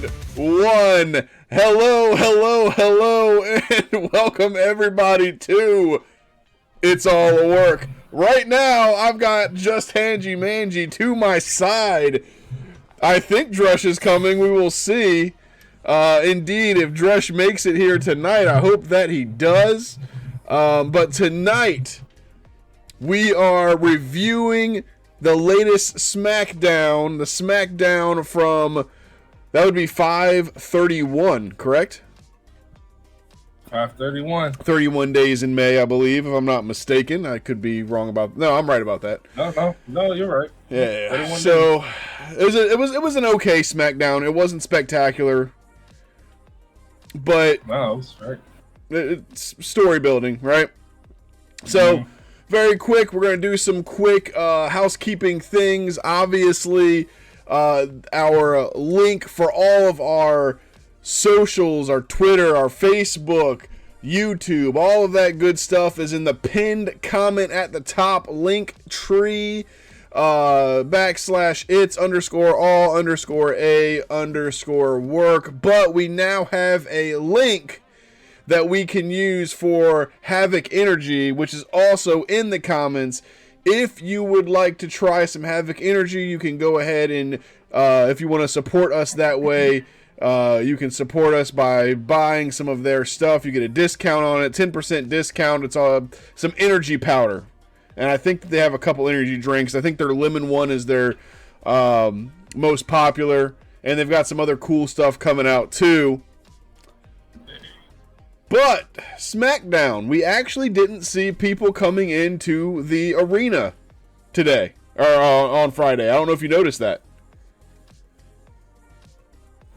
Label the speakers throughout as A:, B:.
A: And one. Hello, and welcome everybody to It's All a Work. Right now, I've got just Hangy Mangy to my side. I think Dresh is coming. We will see. Indeed, if Dresh makes it here tonight, I hope that he does. But tonight, we are reviewing the latest SmackDown. The SmackDown from, that would be 5/31, correct?
B: 5/31.
A: 31 days in May, I believe, if I'm not mistaken. I could be wrong about. No, I'm right about that.
B: No, you're right.
A: Yeah. So it was an okay SmackDown. It wasn't spectacular, but
B: No, that's right.
A: It's story building, right? So very quick, we're gonna do some quick housekeeping things. Obviously, our link for all of our socials, our Twitter, our Facebook, YouTube, all of that good stuff is in the pinned comment at the top. Link tree / its_all_a_work. But we now have a link that we can use for Havoc Energy, which is also in the comments. If you would like to try some Havoc Energy, you can go ahead and, if you want to support us that way, you can support us by buying some of their stuff. You get a discount on it, 10% discount. It's some energy powder. And I think that they have a couple energy drinks. I think their lemon one is their most popular. And they've got some other cool stuff coming out too. But SmackDown, we actually didn't see people coming into the arena today, or on Friday. I don't know if you noticed that.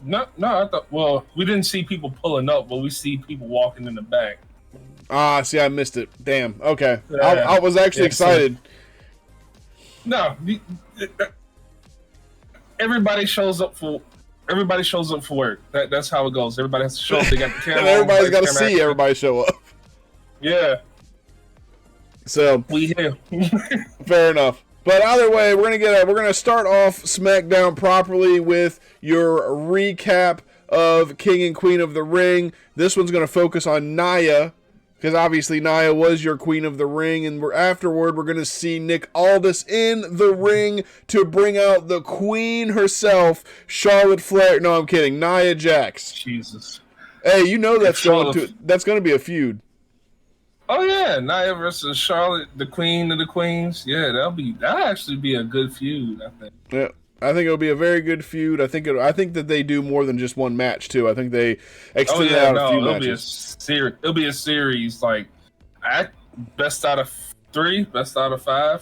B: No, I thought, well, we didn't see people pulling up, but we see people walking in the back.
A: See, I missed it. Damn. Okay. I was actually excited.
B: No, everybody shows up for work. That's how it goes. Everybody has to show up. They got the camera.
A: And everybody's got to see everybody show up.
B: Yeah.
A: So
B: we here.
A: Fair enough. But either way, we're gonna start off SmackDown properly with your recap of King and Queen of the Ring. This one's gonna focus on Nia, because obviously Nia was your Queen of the Ring, and afterward we're gonna see Nick Aldis in the ring to bring out the Queen herself, Charlotte Flair. No, I'm kidding, Nia Jax.
B: Jesus.
A: Hey, you know that's gonna be a feud.
B: Oh yeah, Nia versus Charlotte, the Queen of the Queens. Yeah, that'll actually be a good feud, I think.
A: Yeah, I think it'll be a very good feud. I think that they do more than just one match too. I think they extend it out a few matches.
B: It'll be a series, like best out of 3, best out of 5,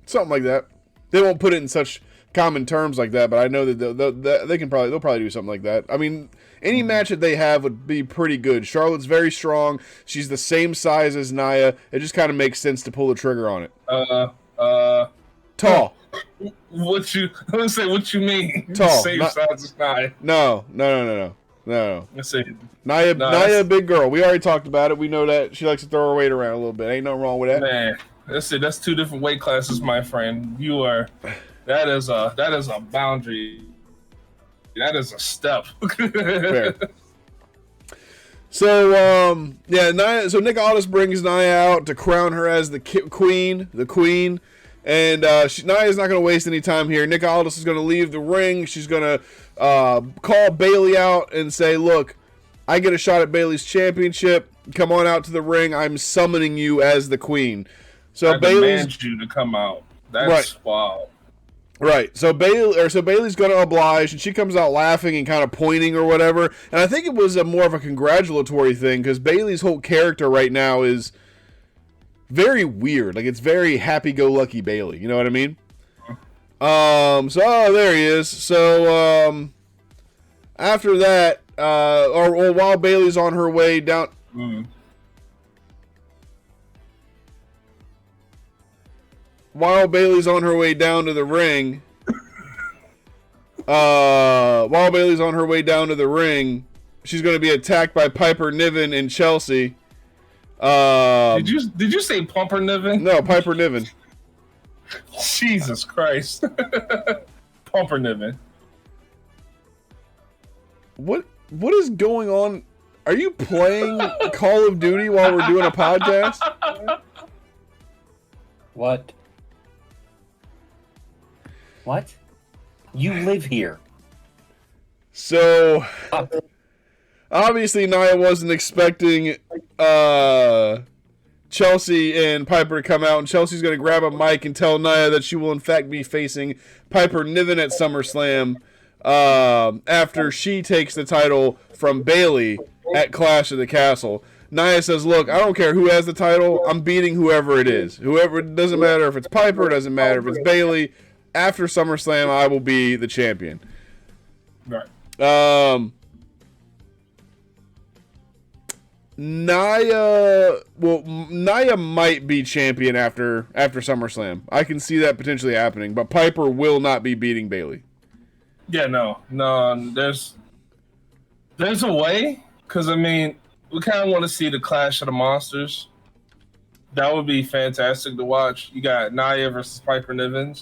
A: something like that. They won't put it in such common terms like that, but I know that they'll probably do something like that. I mean, any match that they have would be pretty good. Charlotte's very strong. She's the same size as Nia. It just kind of makes sense to pull the trigger on it. Tall.
B: What you mean?
A: Tall.
B: Same size as Nia.
A: No.
B: Let's see.
A: Nia, big girl. We already talked about it. We know that she likes to throw her weight around a little bit. Ain't nothing wrong with that.
B: Man, that's 2 different weight classes, my friend. That is a boundary. That is a step.
A: Fair. So, Nia. So Nick Aldis brings Nia out to crown her as the queen. And Nia's not going to waste any time here. Nick Aldis is going to leave the ring. She's going to call Bayley out and say, "Look, I get a shot at Bayley's championship. Come on out to the ring. I'm summoning you as the queen." So
B: I demand you to come out. That's
A: right.
B: Wow.
A: Right, so Bayley's going to oblige, and she comes out laughing and kind of pointing or whatever. And I think it was more of a congratulatory thing, because Bayley's whole character right now is very weird. Like, it's very happy-go-lucky Bayley. You know what I mean? There he is. So after that, or while Bayley's on her way down. While Bayley's on her way down to the ring, she's going to be attacked by Piper Niven and Chelsea.
B: Did you say Pumper Niven?
A: No, Piper Niven.
B: Jesus Christ. Pumper Niven.
A: What is going on? Are you playing Call of Duty while we're doing a podcast?
C: What? What? You live here.
A: So, obviously, Nia wasn't expecting Chelsea and Piper to come out, and Chelsea's going to grab a mic and tell Nia that she will, in fact, be facing Piper Niven at SummerSlam after she takes the title from Bayley at Clash of the Castle. Nia says, look, I don't care who has the title. I'm beating whoever it is. Whoever, it doesn't matter if it's Piper, it doesn't matter if it's Bayley. After SummerSlam, I will be the champion.
B: Right.
A: Nia might be champion after SummerSlam. I can see that potentially happening, but Piper will not be beating Bayley.
B: Yeah, no. There's a way, because I mean, we kind of want to see the Clash of the Monsters. That would be fantastic to watch. You got Nia versus Piper Niven.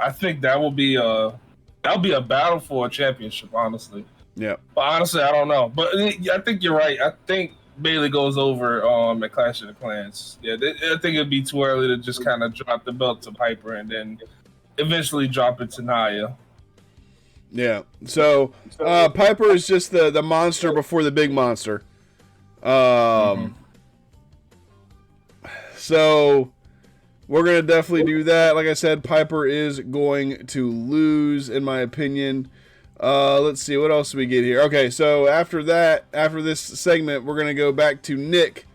B: I think that'll be a battle for a championship, honestly.
A: Yeah.
B: But honestly, I don't know. But I think you're right. I think Bayley goes over at Clash of the Clans. Yeah, I think it'd be too early to just kind of drop the belt to Piper and then eventually drop it to Nia.
A: Yeah. So Piper is just the monster before the big monster. So we're going to definitely do that. Like I said, Piper is going to lose, in my opinion. Let's see, what else do we get here? Okay, so after this segment, we're going to go back to Nick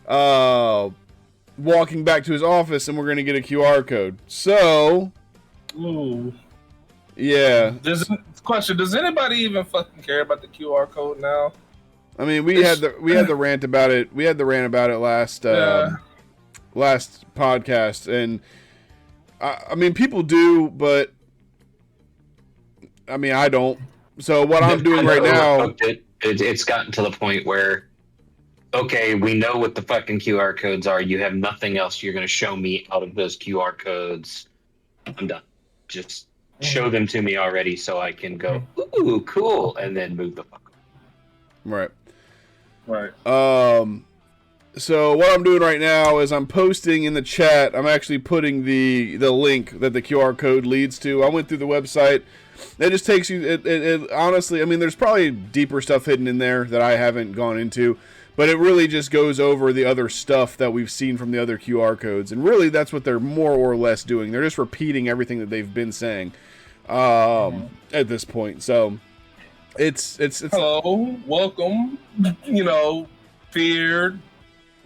A: walking back to his office, and we're going to get a QR code. So,
B: ooh.
A: Yeah.
B: Question, does anybody even fucking care about the QR code now?
A: I mean, we had the rant about it. We had the rant about it last podcast, and I mean, people do, but I mean, I don't. So what I'm doing right now,
D: it's gotten to the point where, okay, we know what the fucking QR codes are. You have nothing else you're going to show me out of those QR codes. I'm done. Just show them to me already, so I can go, ooh, cool, and then move the fuck on.
B: Right.
A: So what I'm doing right now is I'm posting in the chat. I'm actually putting the link that the QR code leads to. I went through the website. It just takes you. It honestly, I mean, there's probably deeper stuff hidden in there that I haven't gone into, but it really just goes over the other stuff that we've seen from the other QR codes, and really that's what they're more or less doing. They're just repeating everything that they've been saying at this point. So it's
B: hello, welcome. Feared.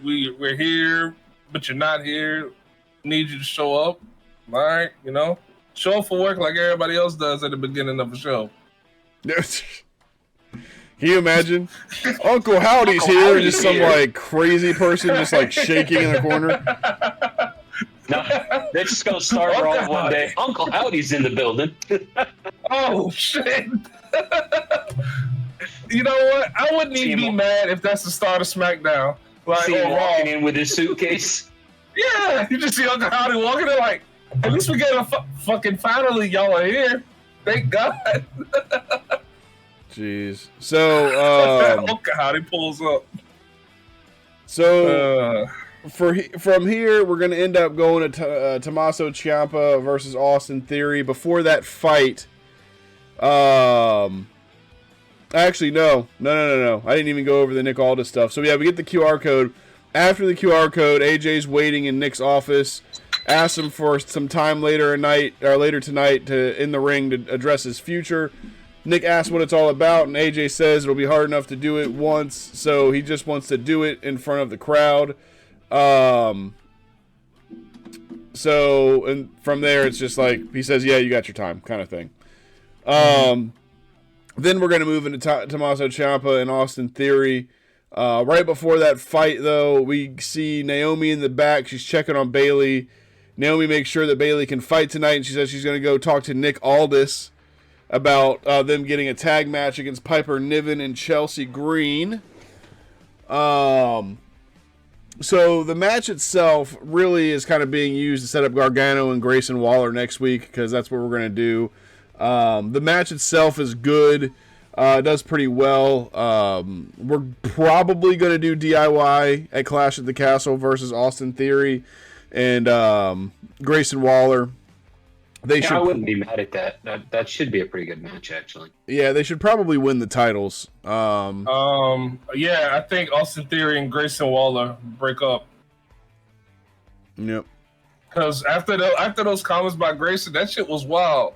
B: We're here, but you're not here. Need you to show up. All right, show up for work like everybody else does at the beginning of a show.
A: Can you imagine? Uncle Howdy's here, just some like crazy person just like shaking in the corner.
D: No, they're just gonna start off one day. Uncle Howdy's in the building.
B: Oh shit! You know what? I wouldn't even be mad if that's the start of SmackDown. Like,
D: see him walking in with his suitcase.
B: Yeah, you just see Uncle Howdy walking in like, at least we get a fucking finally y'all are here. Thank God.
A: Jeez. So
B: Uncle Howdy pulls up.
A: So from here, we're gonna end up going to Tommaso Ciampa versus Austin Theory. Before that fight, actually, no. I didn't even go over the Nick Aldis stuff. So yeah, we get the QR code. After the QR code, AJ's waiting in Nick's office. Asks him for some time later tonight to in the ring to address his future. Nick asks what it's all about, and AJ says it'll be hard enough to do it once, so he just wants to do it in front of the crowd. So, and from there, it's just like, he says, yeah, you got your time, kind of thing. Then we're going to move into Tommaso Ciampa and Austin Theory. Right before that fight, though, we see Naomi in the back. She's checking on Bayley. Naomi makes sure that Bayley can fight tonight, and she says she's going to go talk to Nick Aldis about them getting a tag match against Piper Niven and Chelsea Green. So the match itself really is kind of being used to set up Gargano and Grayson Waller next week, because that's what we're going to do. The match itself is good. Does pretty well. We're probably going to do DIY at Clash at the Castle versus Austin Theory and Grayson Waller.
D: I wouldn't be mad at that. That should be a pretty good match, actually.
A: Yeah, they should probably win the titles.
B: Yeah, I think Austin Theory and Grayson Waller break up.
A: Yep.
B: Because after those comments by Grayson, that shit was wild.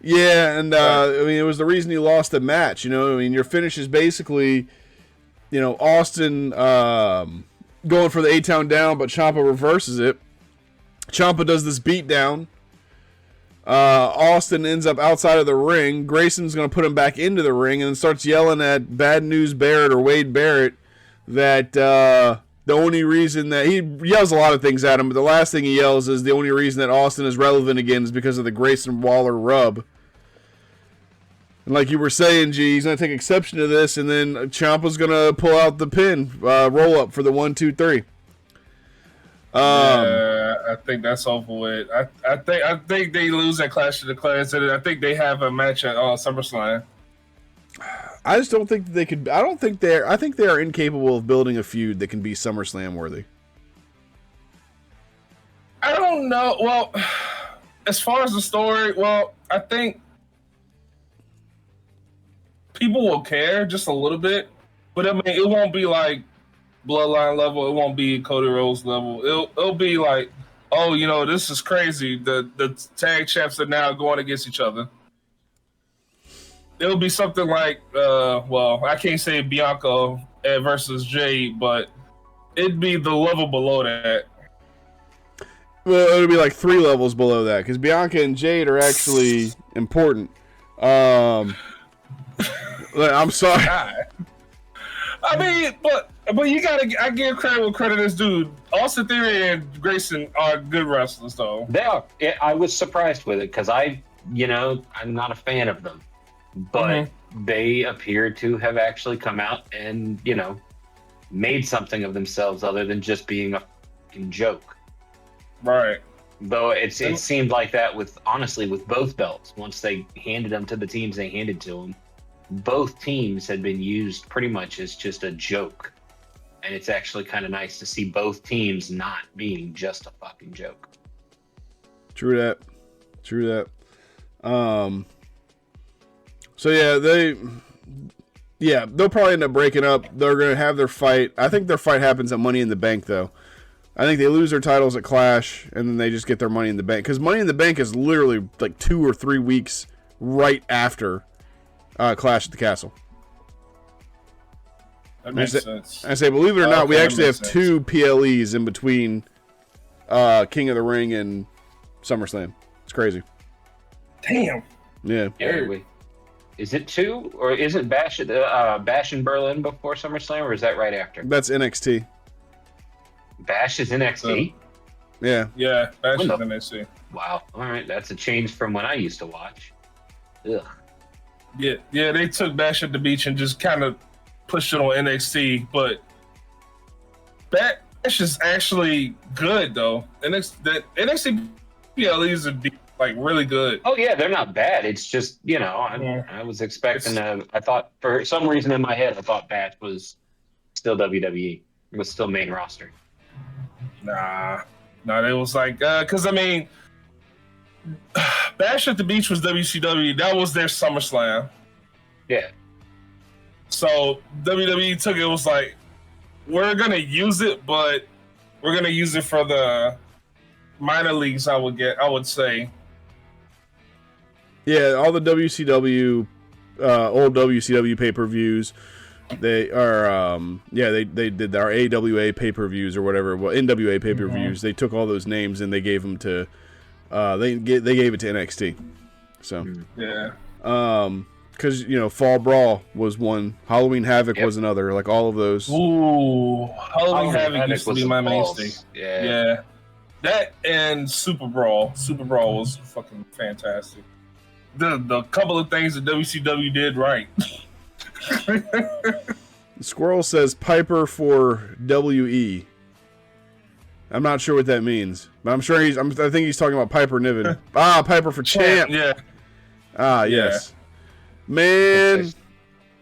A: Yeah, and I mean, it was the reason he lost the match. You know, I mean, your finish is basically, you know, Austin going for the A-Town down, but Ciampa reverses it. Ciampa does this beatdown. Austin ends up outside of the ring. Grayson's going to put him back into the ring and then starts yelling at Bad News Barrett or Wade Barrett that the only reason that he yells a lot of things at him, but the last thing he yells is the only reason that Austin is relevant again is because of the Grayson Waller rub. And like you were saying, G, he's going to take exception to this, and then Ciampa's going to pull out the pin roll up for the 1, 2, 3.
B: Yeah, I think that's over with. I think they lose at Clash of the Clans, and I think they have a match at SummerSlam.
A: I just don't think that they could. I think they are incapable of building a feud that can be SummerSlam worthy.
B: I don't know. Well, as far as the story, I think people will care just a little bit, but I mean, it won't be like Bloodline level. It won't be Cody Rhodes level. It'll be like, oh, you know, this is crazy. The tag champs are now going against each other. It'll be something like, I can't say Bianca versus Jade, but it'd be the level below that.
A: Well, it'll be like 3 levels below that because Bianca and Jade are actually important. I'm sorry.
B: I mean, but you I give credit where credit is due. Austin Theory and Grayson are good wrestlers, though.
D: They are. I was surprised with it because I'm not a fan of them, but they appear to have actually come out and made something of themselves other than just being a fucking joke.
B: Right.
D: Though it seemed like that with both belts. Once they handed them to the teams they handed to them, both teams had been used pretty much as just a joke. And it's actually kind of nice to see both teams not being just a fucking joke.
A: True that. So they'll probably end up breaking up. They're going to have their fight. I think their fight happens at Money in the Bank, though. I think they lose their titles at Clash, and then they just get their Money in the Bank. Because Money in the Bank is literally like 2 or 3 weeks right after Clash at the Castle.
B: That makes sense.
A: I say, believe it or not, we actually have 2 PLEs in between King of the Ring and SummerSlam. It's crazy.
B: Damn.
A: Yeah.
D: Is it 2 or is it Bash in Berlin before SummerSlam, or is that right after?
A: That's NXT.
D: Bash is NXT.
A: Yeah.
B: Yeah, Bash is NXT.
D: Wow. All right, that's a change from when I used to watch. Ugh.
B: Yeah, they took Bash at the Beach and just kind of pushed it on NXT, but Bash is actually good though. NXT PLEs are like really good.
D: Oh yeah, they're not bad. It's just I was expecting I thought for some reason in my head I thought Bash was still WWE. It was still main roster.
B: Nah, it was like because I mean, Bash at the Beach was WCW. That was their SummerSlam.
D: Yeah.
B: So WWE took it. Was like, we're gonna use it, but we're gonna use it for the minor leagues. I would say.
A: Yeah, all the WCW, old WCW pay-per-views, they are, they did our AWA pay-per-views or whatever, NWA pay-per-views. They took all those names and they gave them to, they gave it to NXT. So
B: yeah,
A: because Fall Brawl was one, Halloween Havoc was another, like all of those.
B: Ooh, Halloween Havoc used to be my mainstay.
D: Yeah,
B: that and Super Brawl. Super Brawl was fucking fantastic. The couple of things that WCW did right.
A: Squirrel says Piper for WE. I'm not sure what that means, but I'm sure I think he's talking about Piper Niven. Piper for champ.
B: Yeah.
A: Yes. Man.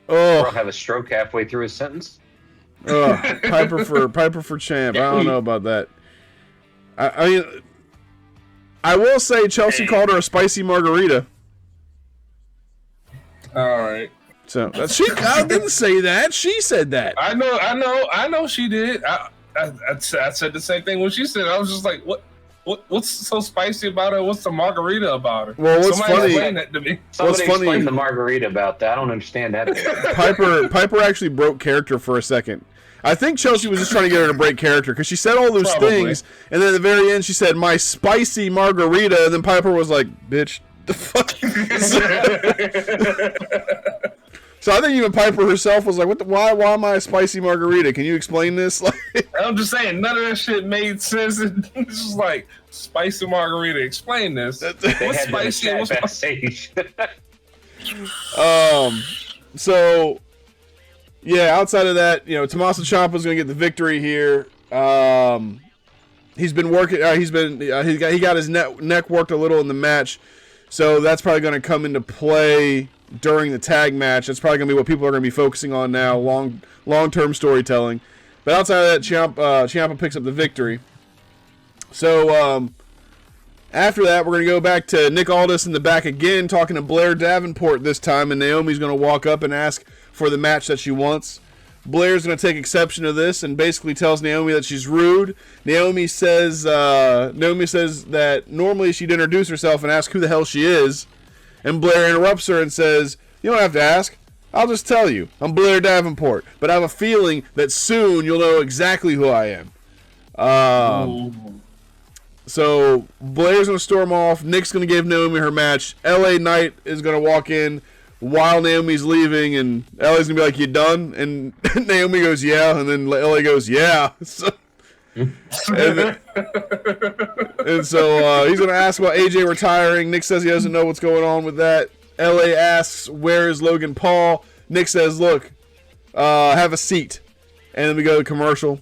D: I'll have a stroke halfway through his sentence.
A: Piper for champ. I don't know about that. I mean, I will say Chelsea called her a spicy margarita.
B: All right.
A: So I didn't say that. She said that.
B: I know she did. I said the same thing when she said it. I was just like, what's so spicy about her? What's the margarita about her?
A: Well, what's
B: Somebody
A: funny?
B: explain that to me.
D: Somebody explain the margarita about that. I don't understand that.
A: Piper actually broke character for a second. I think Chelsea was just trying to get her to break character because she said all those things, and then at the very end she said, "My spicy margarita," and then Piper was like, "Bitch, the fuck." So I think even Piper herself was like, "What? Why am I a spicy margarita? Can you explain this?"
B: I'm just saying, none of that shit made sense. It's just like spicy margarita. Explain this. What's spicy? What's
D: backstage?
A: So yeah, outside of that, Tommaso Ciampa's going to get the victory here. He's been working. He got his neck worked a little in the match, so that's probably going to come into play during the tag match. That's probably going to be what people are going to be focusing on now, long-term storytelling. But outside of that, Ciampa picks up the victory. So after that, we're going to go back to Nick Aldis in the back again, talking to Blair Davenport this time, and Naomi's going to walk up and ask for the match that she wants. Blair's going to take exception to this and basically tells Naomi that she's rude. Naomi says that normally she'd introduce herself and ask who the hell she is. And Blair interrupts her and says, "You don't have to ask. I'll just tell you. I'm Blair Davenport. But I have a feeling that soon you'll know exactly who I am." So Blair's going to storm off. Nick's going to give Naomi her match. LA Knight is going to walk in while Naomi's leaving, and LA's going to be like, "You done?" And Naomi goes, "Yeah." And then LA goes, "Yeah." So, and so he's going to ask about AJ retiring. Nick says he doesn't know what's going on with that. LA asks, "Where is Logan Paul?" Nick says, "Look, have a seat." And then we go to commercial.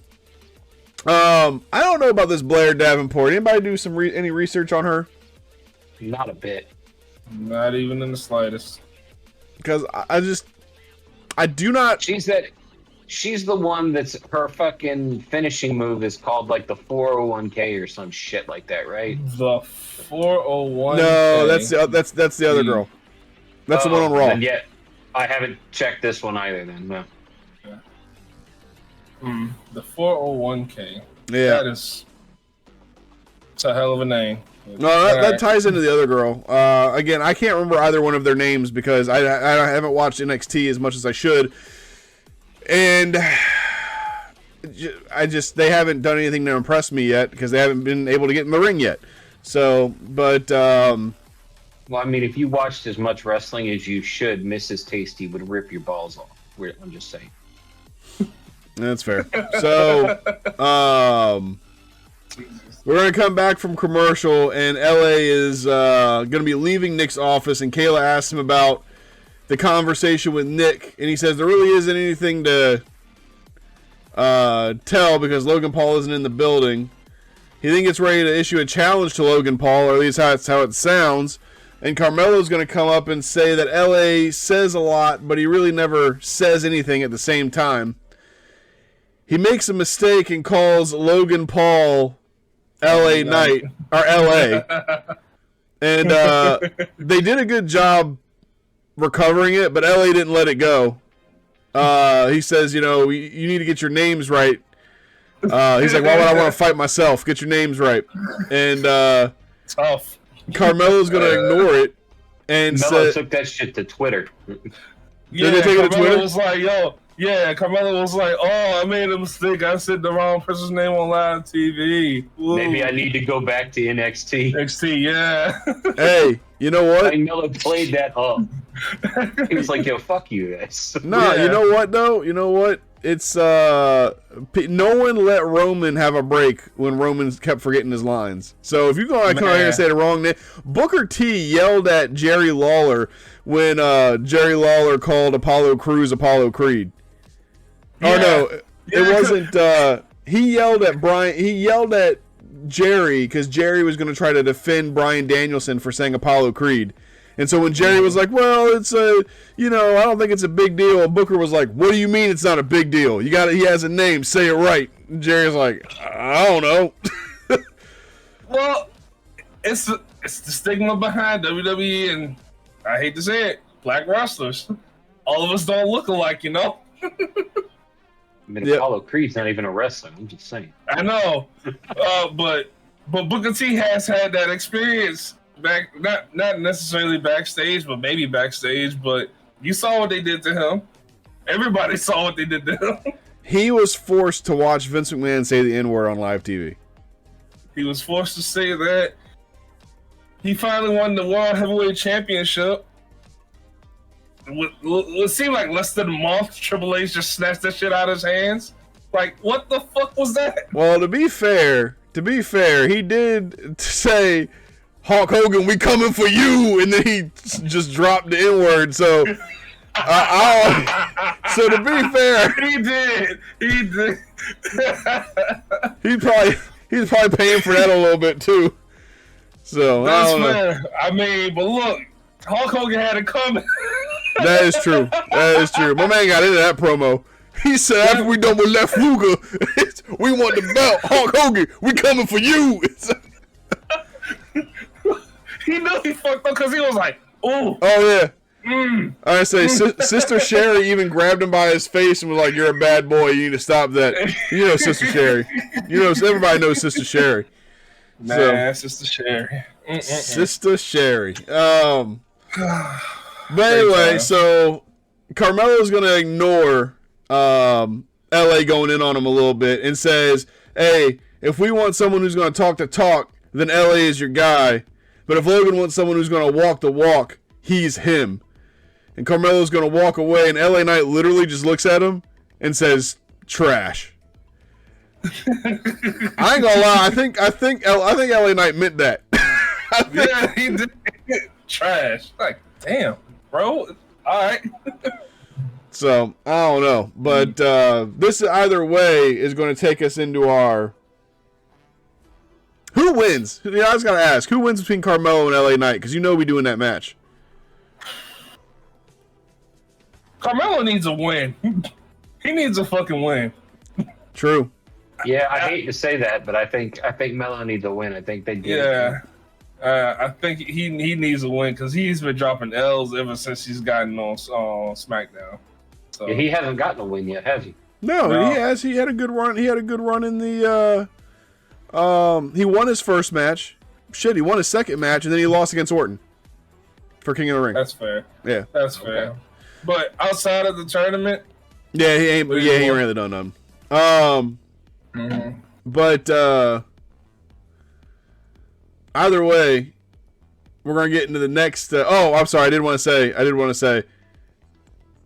A: I don't know about this Blair Davenport. Anybody do any research on her?
D: Not a bit.
B: Not even in the slightest.
A: Because I do not.
D: She's the one that's her fucking finishing move is called like the 401k or some shit like that, right?
B: The 401k.
A: No, that's the other girl. That's the one on Raw.
D: And yet, I haven't checked this one either. Then no.
B: The 401k.
A: Yeah,
B: it's a hell of a name.
A: No, that ties into the other girl. Again, I can't remember either one of their names because I haven't watched NXT as much as I should, and they haven't done anything to impress me yet because they haven't been able to get in the ring yet. So, but
D: well, I mean, if you watched as much wrestling as you should, Mrs. Tasty would rip your balls off. I'm just saying.
A: That's fair. So, we're going to come back from commercial, and LA is going to be leaving Nick's office, and Kayla asks him about the conversation with Nick, and he says there really isn't anything to tell because Logan Paul isn't in the building. He then gets ready to issue a challenge to Logan Paul, or at least that's how it sounds, and Carmelo's going to come up and say that LA says a lot, but he really never says anything at the same time. He makes a mistake and calls Logan Paul LA Knight, or LA. And they did a good job recovering it, but LA didn't let it go. He says, you need to get your names right. He's like, why would I want to fight myself? Get your names right. And
B: tough.
A: Carmelo's going to ignore it. And
D: Melo took that shit to Twitter.
B: Yeah,
A: they take it to Twitter?
B: Was like, yo. Yeah, Carmelo was like, "Oh, I made a mistake. I said the wrong person's name on live TV. Ooh.
D: Maybe I need to go back to NXT."
B: NXT, yeah.
A: Hey, you know what?
D: Melo played that up. He was like, "Yo, fuck you guys."
A: No,
B: Yeah.
A: You know what though? You know what? It's no one let Roman have a break when Roman kept forgetting his lines. So if you go come out here and say the wrong name, Booker T yelled at Jerry Lawler when Jerry Lawler called Apollo Crews Apollo Creed.
B: Yeah.
A: Oh no, it wasn't. He yelled at Brian. He yelled at Jerry because Jerry was going to try to defend Bryan Danielson for saying Apollo Creed, And so when Jerry was like, well, it's a, I don't think it's a big deal. Booker was like, what do you mean it's not a big deal? He has a name. Say it right. And Jerry's like, I don't know.
B: Well, it's the stigma behind WWE, and I hate to say it, black wrestlers. All of us don't look alike,
D: I mean, Apollo Creed's not even a wrestler. I'm just saying.
B: I know, but Booker T has had that experience back, not necessarily backstage, but maybe backstage. But you saw what they did to him. Everybody saw what they did to him.
A: He was forced to watch Vince McMahon say the N-word on live TV.
B: He was forced to say that. He finally won the World Heavyweight Championship. It seemed like less than a month, Triple H just snatched that shit out of his hands. Like, what the fuck was that?
A: Well, to be fair, he did say, Hulk Hogan, we coming for you, and then he just dropped the N-word. So, so to be fair,
B: he did.
A: He's probably paying for that a little bit too. So
B: that's
A: I don't
B: fair.
A: know.
B: I mean, but look, Hulk Hogan had it coming.
A: That is true. My man got into that promo. He said, after we done with Lex Luger, we want the belt. Hulk Hogan, we coming for you.
B: He knew he fucked up because he was like, ooh.
A: Oh, yeah. I say, Sister Sherry even grabbed him by his face and was like, you're a bad boy. You need to stop that. Sister Sherry. Everybody knows Sister Sherry.
B: Nah, Sister Sherry.
A: Sister Sherry. But anyway, so Carmelo's going to ignore LA going in on him a little bit and says, hey, if we want someone who's going to talk the talk, then LA is your guy. But if Logan wants someone who's going to walk the walk, he's him. And Carmelo's going to walk away, and LA Knight literally just looks at him and says, trash. I ain't gonna lie, I think LA Knight meant that.
B: Yeah, he did. Trash. Like, damn, bro. All right.
A: So, I don't know. But this either way is going to take us into our... Who wins? I just got to ask. Who wins between Carmelo and LA Knight? Because we doing that match.
B: Carmelo needs a win. He needs a fucking win.
A: True.
D: Yeah, I hate to say that, but I think Melo needs a win. I think they do.
B: Yeah. I think he needs a win because he's been dropping L's ever since he's gotten on SmackDown. So.
D: Yeah, he hasn't gotten a win yet, has he?
A: No, he has. He had a good run. He had a good run in the. He won his first match. Shit, he won his second match, and then he lost against Orton for King of the Ring.
B: That's fair.
A: Yeah,
B: that's fair. But outside of the tournament,
A: yeah, he ain't. Yeah, he ain't really done nothing. But either way, we're gonna get into the next. I'm sorry, I did want to say.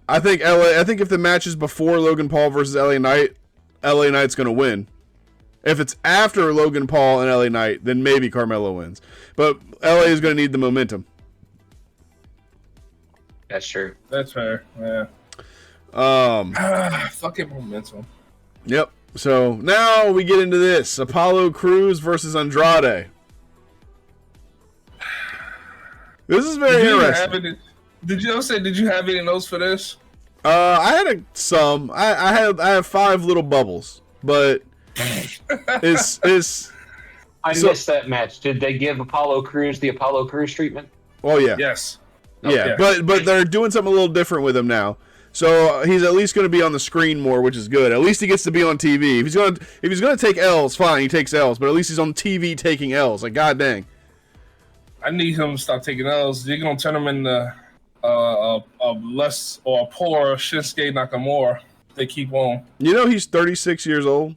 A: I think if the match is before Logan Paul versus LA Knight, LA Knight's gonna win. If it's after Logan Paul and LA Knight, then maybe Carmelo wins. But LA is gonna need the momentum.
D: That's true.
B: That's fair. Yeah. Fucking momentum.
A: Yep. So now we get into this: Apollo Crews versus Andrade. This is very interesting.
B: Did you have any notes for this?
A: I had some. I have 5 little bubbles, but it's.
D: I missed that match. Did they give Apollo Crews the Apollo Crews treatment?
A: Oh yeah.
B: Yes.
A: Yeah, but they're doing something a little different with him now. So he's at least going to be on the screen more, which is good. At least he gets to be on TV. If he's going to take L's, fine, he takes L's. But at least he's on TV taking L's. Like, god dang.
B: I need him to stop taking L's. You're going to turn him into a less or a poor Shinsuke Nakamura. They keep on.
A: He's 36 years old.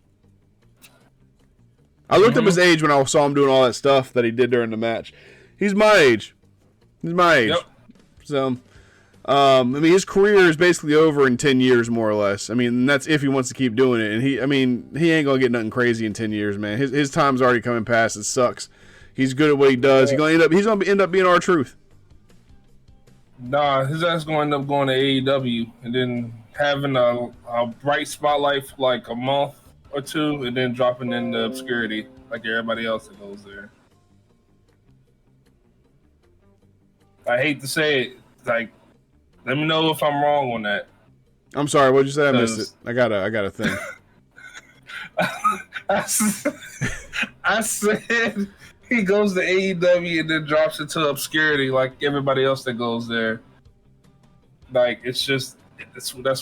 A: I looked up his age when I saw him doing all that stuff that he did during the match. He's my age. Yep. So, his career is basically over in 10 years, more or less. I mean, that's if he wants to keep doing it. And he ain't gonna get nothing crazy in 10 years, man. His time's already coming past. It sucks. He's good at what he does. He's gonna end up being R-Truth.
B: Nah, his ass gonna end up going to AEW and then having a bright spotlight for like a month or two, and then dropping into obscurity like everybody else that goes there. I hate to say it. Like, let me know if I'm wrong on that.
A: I'm sorry. What'd you say? I missed it. I got a thing.
B: I said he goes to AEW and then drops into obscurity like everybody else that goes there. Like, that's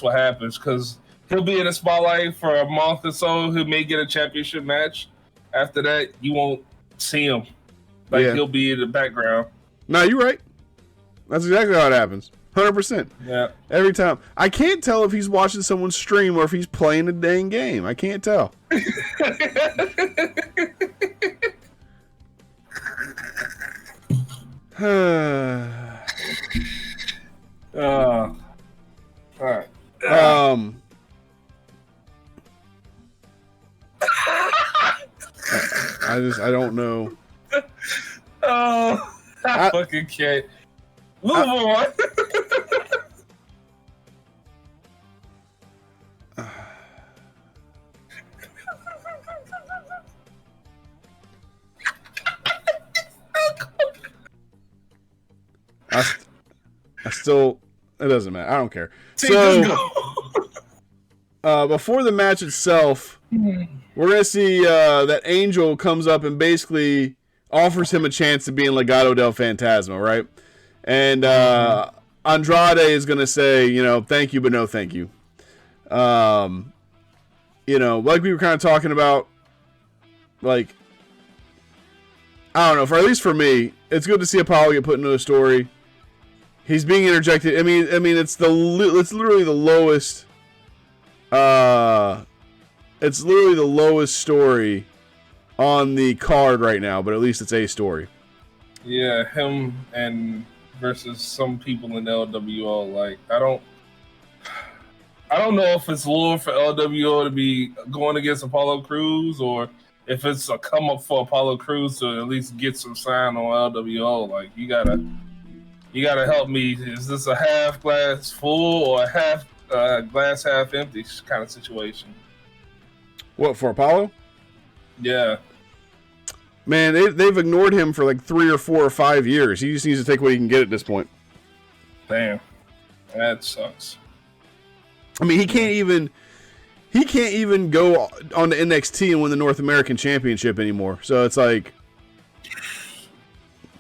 B: what happens, because he'll be in the spotlight for a month or so. He may get a championship match. After that, you won't see him. Like, he'll be in the background.
A: No, you're right. That's exactly how it happens. 100%.
B: Yeah.
A: Every time. I can't tell if he's watching someone stream or if he's playing a dang game. I can't tell.
B: All right.
A: I don't know.
B: Oh, I fucking can't. Move on.
A: I still, it doesn't matter. I don't care.
B: So,
A: before the match itself, we're gonna see that Angel comes up and basically offers him a chance to be in Legado del Fantasma, right? And Andrade is gonna say, thank you, but no thank you. Like we were kind of talking about, like, I don't know, at least for me, it's good to see Apollo get put into a story. He's being interjected. I mean, it's literally the lowest. It's literally the lowest story on the card right now, but at least it's a story.
B: Yeah, him and versus some people in LWO. Like, I don't know if it's lure for LWO to be going against Apollo Crews, or if it's a come up for Apollo Crews to at least get some sign on LWO. Like, you gotta help me. Is this a half glass full or a half glass half empty kind of situation?
A: What, for Apollo?
B: Yeah.
A: Man, they've ignored him for like 3 or 4 or 5 years. He just needs to take what he can get at this point.
B: Damn. That sucks.
A: I mean, he can't even go on to NXT and win the North American Championship anymore. So it's like,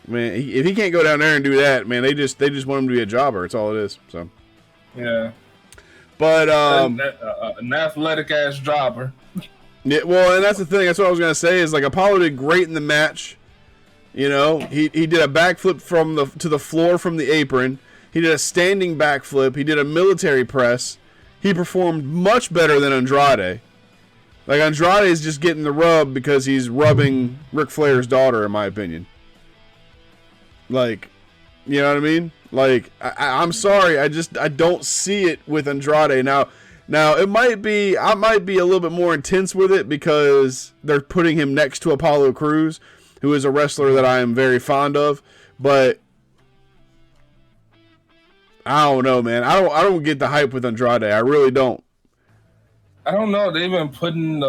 A: man, if he can't go down there and do that, man, they just want him to be a jobber. It's all it is. So
B: yeah,
A: but
B: an athletic ass jobber.
A: Yeah, well, and that's the thing. That's what I was gonna say. Is like Apollo did great in the match. He did a backflip to the floor from the apron. He did a standing backflip. He did a military press. He performed much better than Andrade. Like, Andrade is just getting the rub because he's rubbing Ric Flair's daughter, in my opinion. Like, you know what I mean? Like, I'm sorry, I don't see it with Andrade. Now I might be a little bit more intense with it because they're putting him next to Apollo Crews, who is a wrestler that I am very fond of. But I don't know, man. I don't get the hype with Andrade. I really don't.
B: I don't know. They've been putting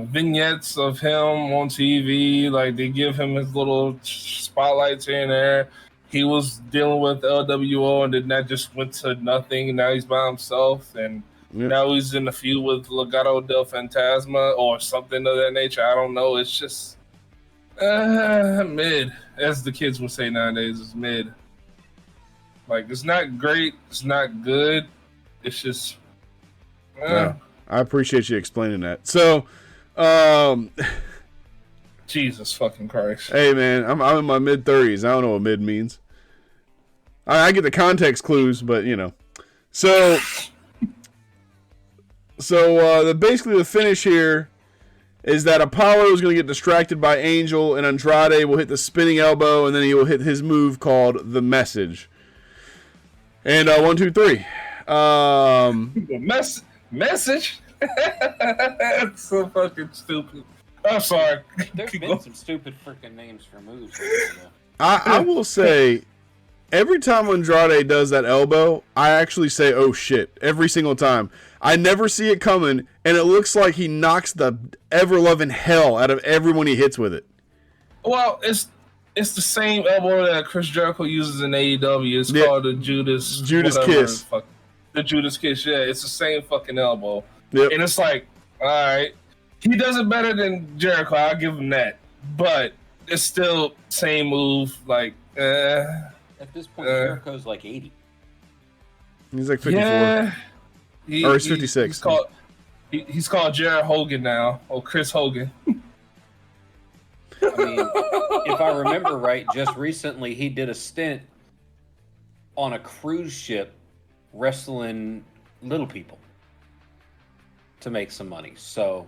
B: vignettes of him on TV. Like, they give him his little spotlights here and there. He was dealing with LWO, and then that just went to nothing. And now he's by himself, and now he's in the feud with Legado del Fantasma or something of that nature. I don't know. It's just mid, as the kids would say nowadays. It's mid. Like, it's not great. It's not good. It's just.
A: Yeah, I appreciate you explaining that. So,
B: Jesus fucking Christ.
A: Hey, man, I'm in my mid-30s. I don't know what mid means. I get the context clues, but, So basically the finish here is that Apollo is going to get distracted by Angel, and Andrade will hit the spinning elbow, and then he will hit his move called the Message. And 1, 2, 3.
B: Message? That's so fucking stupid. I'm sorry.
C: There's been some stupid freaking names for moves.
A: I will say, every time Andrade does that elbow, I actually say, oh shit, every single time. I never see it coming, and it looks like he knocks the ever-loving hell out of everyone he hits with it.
B: Well, It's the same elbow that Chris Jericho uses in AEW. It's called the Judas
A: Kiss.
B: The Judas Kiss. Yeah, it's the same fucking elbow.
A: Yep.
B: And it's like, all right, he does it better than Jericho. I'll give him that. But it's still same move. Like,
C: at this point, Jericho's like 80.
A: He's like 54.
B: Yeah,
A: or he's 56.
B: He's called Jared Hogan now, or Chris Hogan.
C: I mean, if I remember right, just recently he did a stint on a cruise ship wrestling little people to make some money. So,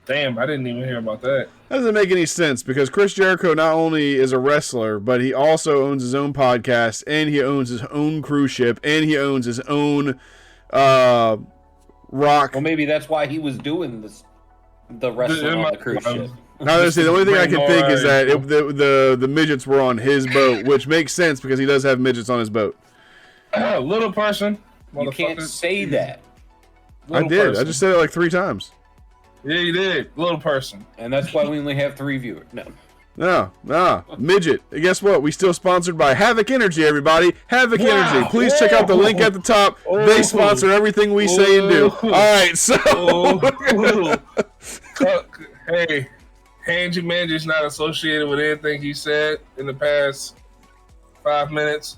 B: damn, I didn't even hear about that.
A: That doesn't make any sense because Chris Jericho not only is a wrestler, but he also owns his own podcast, and he owns his own cruise ship, and he owns his own rock.
C: Well, maybe that's why he was doing the wrestling on the cruise ship.
A: Honestly, the only thing I can think is that the midgets were on his boat, which makes sense because he does have midgets on his boat.
B: Little person.
C: You can't say that.
A: I did. Person. I just said it like 3 times.
B: Yeah, you did. Little person.
C: And that's why we only have 3 viewers.
A: No, midget. And guess what? We still sponsored by Havoc Energy, everybody. Havoc Energy. Please check out the link at the top. They sponsor everything we say and do. All right, so.
B: Hey, Angie Manji's not associated with anything he said in the past 5 minutes.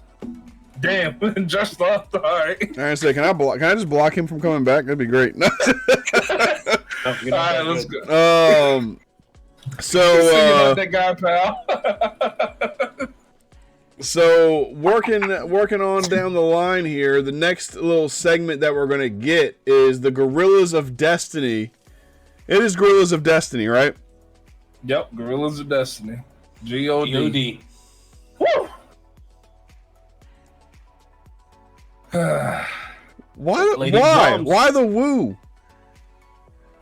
B: Damn, just thought. All right.
A: All right, so can I just block him from coming back? That'd be great. All
B: right, let's go.
A: So
B: that guy, pal.
A: So working on down the line here, the next little segment that we're gonna get is the Gorillas of Destiny. It is Gorillas of Destiny, right?
B: Yep, Gorillas of Destiny. G-O-D. Woo!
A: Why the woo?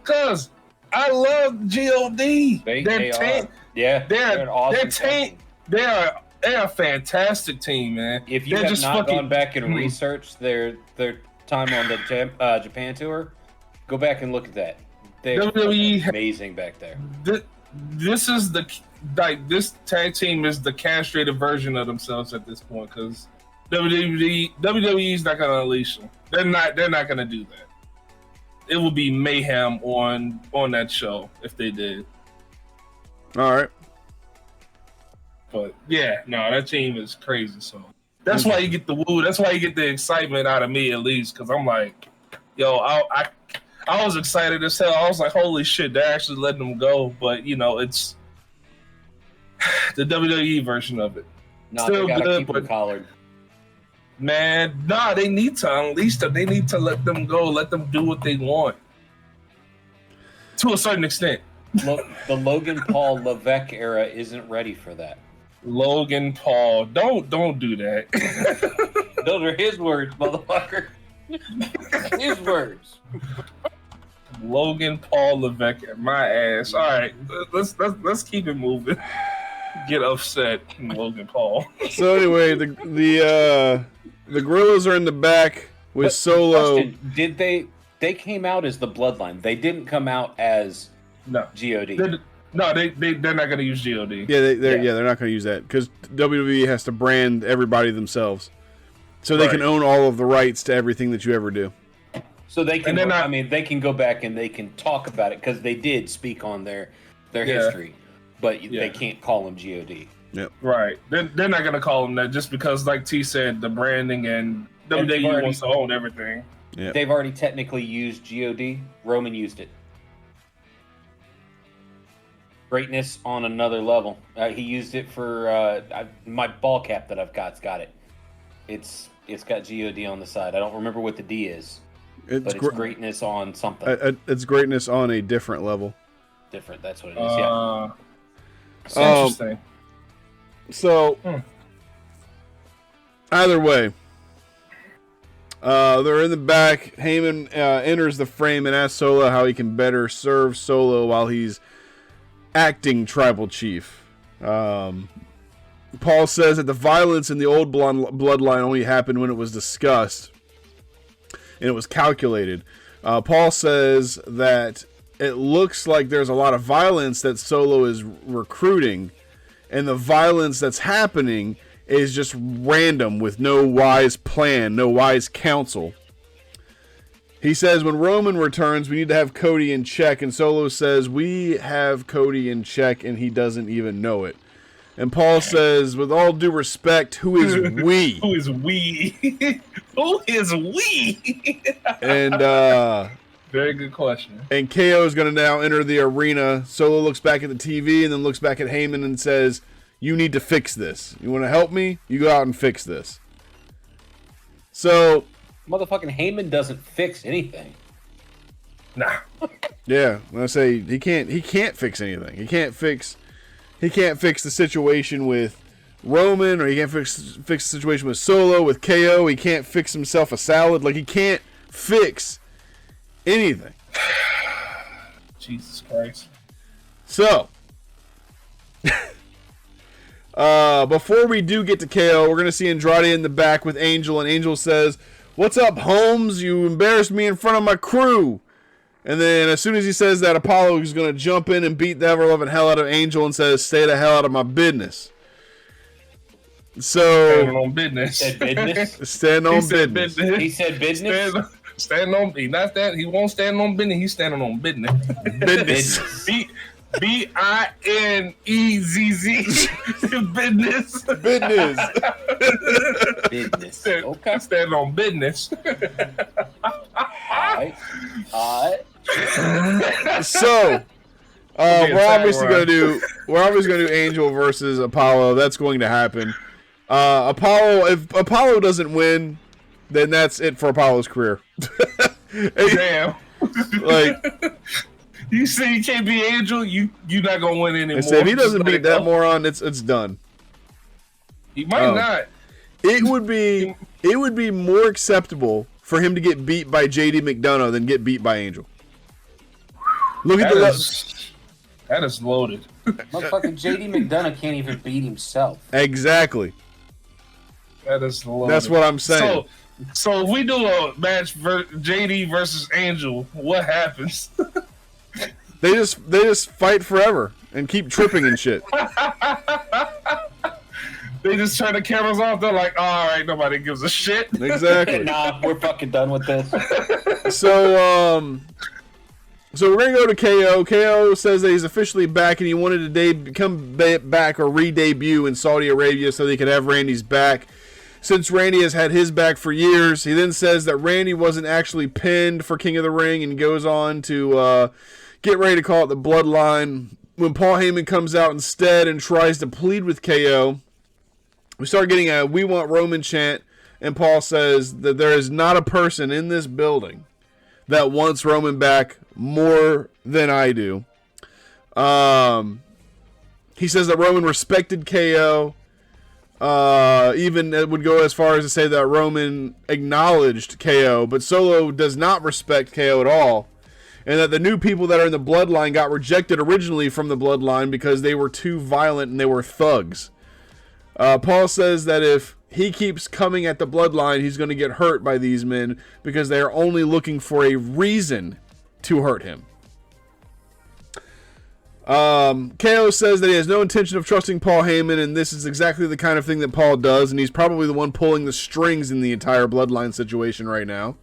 B: Because I love G-O-D.
C: They're an awesome team.
B: They're a fantastic team, man.
C: If you have not gone back and researched their time on the Japan tour, go back and look at that. They're amazing back there.
B: This is this tag team is the castrated version of themselves at this point because WWE's not gonna unleash them. They're not gonna do that. It would be mayhem on that show if they did.
A: All right.
B: But yeah, no, that team is crazy. So that's why you get the woo. That's why you get the excitement out of me, at least, because I'm like, yo, I was excited as hell. I was like, holy shit, they're actually letting them go. But it's the WWE version of it.
C: No, still they gotta keep them collared.
B: Man, they need to unleash them. They need to let them go. Let them do what they want. To a certain extent.
C: The Logan Paul Levesque era isn't ready for that.
B: Logan Paul. Don't do that.
C: Those are his words, motherfucker. His words.
B: Logan Paul Levesque, my ass. All right, let's keep it moving. Get upset, Logan Paul.
A: So anyway, the Gorillas are in the back with Solo.
C: Question, did they came out as the Bloodline? They didn't come out as GOD.
B: They're not going to use GOD.
A: Yeah, they're not going to use that because WWE has to brand everybody themselves, so they can own all of the rights to everything that you ever do.
C: So they can. They can go back and they can talk about it because they did speak on their history, but they can't call them GOD.
A: Yep.
B: Right. They're not going to call them that just because, like T said, the branding and WWE wants to own everything.
A: Yeah.
C: They've already technically used GOD. Roman used it. Greatness on another level. He used it for my ball cap that I've got it. It's got GOD on the side. I don't remember what the D is. But it's greatness on something.
A: It's greatness on a different level.
C: Different, that's what it is, yeah.
B: It's interesting.
A: So, either way, they're in the back. Heyman enters the frame and asks Solo how he can better serve Solo while he's acting tribal chief. Paul says that the violence in the old bloodline only happened when it was discussed. And it was calculated. Paul says that it looks like there's a lot of violence that Solo is recruiting, and the violence that's happening is just random with no wise plan, no wise counsel. He says when Roman returns, we need to have Cody in check, and Solo says we have Cody in check and he doesn't even know it. And Paul says, with all due respect, who is we?
B: Who is we? Who is we?
A: And
B: very good question.
A: And KO is going to now enter the arena. Solo looks back at the TV and then looks back at Heyman and says, you need to fix this. You want to help me? You go out and fix this. So,
C: motherfucking Heyman doesn't fix anything.
B: Nah.
A: Yeah, I say he can't fix anything. He can't fix the situation with Roman, or he can't fix the situation with Solo, with KO. He can't fix himself a salad. Like, he can't fix anything.
B: Jesus Christ.
A: So, before we do get to KO, we're going to see Andrade in the back with Angel, and Angel says, "What's up, Holmes? You embarrassed me in front of my crew." And then as soon as he says that, Apollo is going to jump in and beat the ever-loving hell out of Angel and says, "Stay the hell out of my business." So,
B: stand on business.
C: Said business.
A: Stand on business.
C: He said business.
B: Stand on. He not that. He won't stand on business. He's standing on business.
A: Business.
B: BINEZZ. Business.
A: Business.
C: Business. Okay.
B: Stand on business.
C: All right.
A: So, we're obviously going to do Angel versus Apollo. That's going to happen. If Apollo doesn't win, then that's it for Apollo's career.
B: Damn.
A: Like,
B: you say you can't be Angel, you're not gonna win anymore.
A: I said, if he doesn't beat that moron, it's done.
B: He might not.
A: It would be more acceptable for him to get beat by JD McDonough than get beat by Angel. Look at
B: that is loaded.
C: Motherfucking JD McDonough can't even beat himself.
A: Exactly.
B: That is loaded.
A: That's what I'm saying.
B: So if we do a match JD versus Angel, what happens?
A: They just fight forever and keep tripping and shit.
B: They just turn the cameras off. They're like, all right, nobody gives a shit.
A: Exactly.
C: Nah, we're fucking done with this.
A: So we're gonna go to KO. KO says that he's officially back and he wanted to come back or re-debut in Saudi Arabia so they could have Randy's back. Since Randy has had his back for years, he then says that Randy wasn't actually pinned for King of the Ring and goes on to get ready to call it the Bloodline. When Paul Heyman comes out instead and tries to plead with KO, we start getting a "We Want Roman" chant, and Paul says that there is not a person in this building that wants Roman back more than I do. He says that Roman respected KO. Even it would go as far as to say that Roman acknowledged KO, but Solo does not respect KO at all. And that the new people that are in the Bloodline got rejected originally from the Bloodline because they were too violent and they were thugs. Paul says that if he keeps coming at the Bloodline, he's going to get hurt by these men because they are only looking for a reason to hurt him. KO says that he has no intention of trusting Paul Heyman, and this is exactly the kind of thing that Paul does, and he's probably the one pulling the strings in the entire Bloodline situation right now.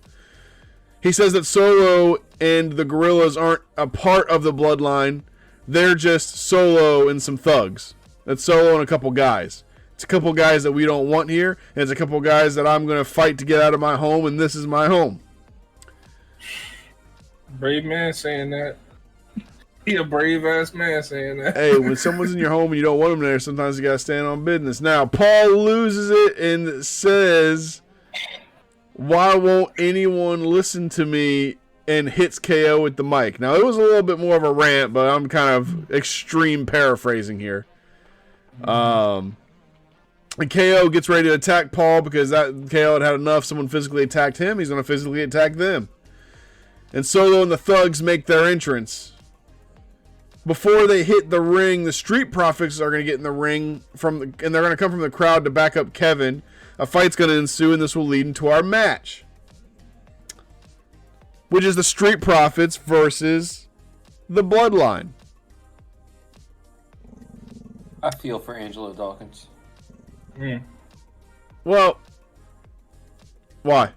A: He says that Solo and the Guerrillas aren't a part of the Bloodline. They're just Solo and some thugs. That's Solo and a couple guys. It's a couple guys that we don't want here, and it's a couple guys that I'm going to fight to get out of my home, and this is my home.
B: Brave man saying that. He a brave ass man saying that.
A: Hey, when someone's in your home and you don't want them there, sometimes you got to stand on business. Now, Paul loses it and says, "Why won't anyone listen to me?" and hits KO with the mic. Now, it was a little bit more of a rant, but I'm kind of extreme paraphrasing here. And KO gets ready to attack Paul because KO had enough. Someone physically attacked him. He's going to physically attack them. And Solo and the thugs make their entrance. Before they hit the ring, the Street Profits are going to get in the ring, and they're going to come from the crowd to back up Kevin. A fight's going to ensue, and this will lead into our match, which is the Street Profits versus the Bloodline.
C: I feel for Angelo Dawkins.
A: Well, why?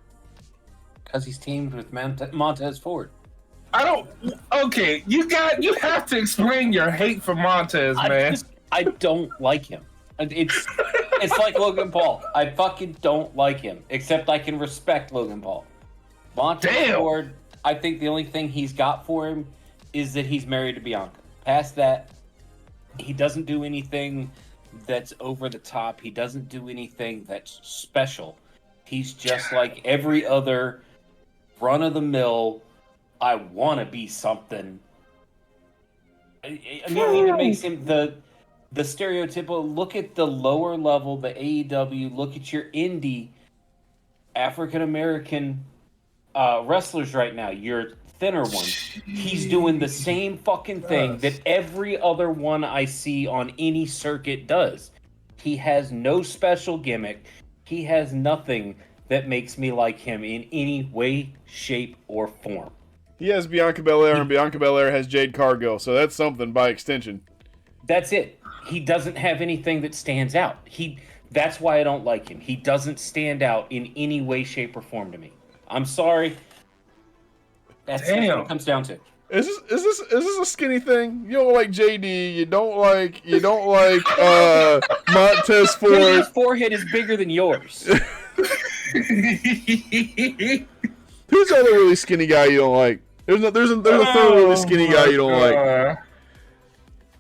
C: Because he's teamed with Montez Ford.
B: I don't. Okay, you have to explain your hate for Montez, man.
C: I don't like him. It's like Logan Paul. I fucking don't like him. Except I can respect Logan Paul. Montez Ford, I think the only thing he's got for him is that he's married to Bianca. Past that, he doesn't do anything that's over the top. He doesn't do anything that's special. He's just like every other run-of-the-mill, I want to be something. I mean, it makes him the stereotypical, look at the lower level, the AEW, look at your indie African-American wrestlers right now, your thinner ones. He's doing the same fucking thing that every other one I see on any circuit does. He has no special gimmick. He has nothing that makes me like him in any way, shape, or form.
A: He has Bianca Belair, and Bianca Belair has Jade Cargill, so that's something by extension.
C: That's it. He doesn't have anything that stands out. That's why I don't like him. He doesn't stand out in any way, shape, or form to me. I'm sorry. That's what it comes down to.
A: Is this a skinny thing? You don't like JD. You don't like Montez Ford.
C: His forehead is bigger than yours.
A: Who's the other really skinny guy you don't like? There's a third really skinny guy you don't like.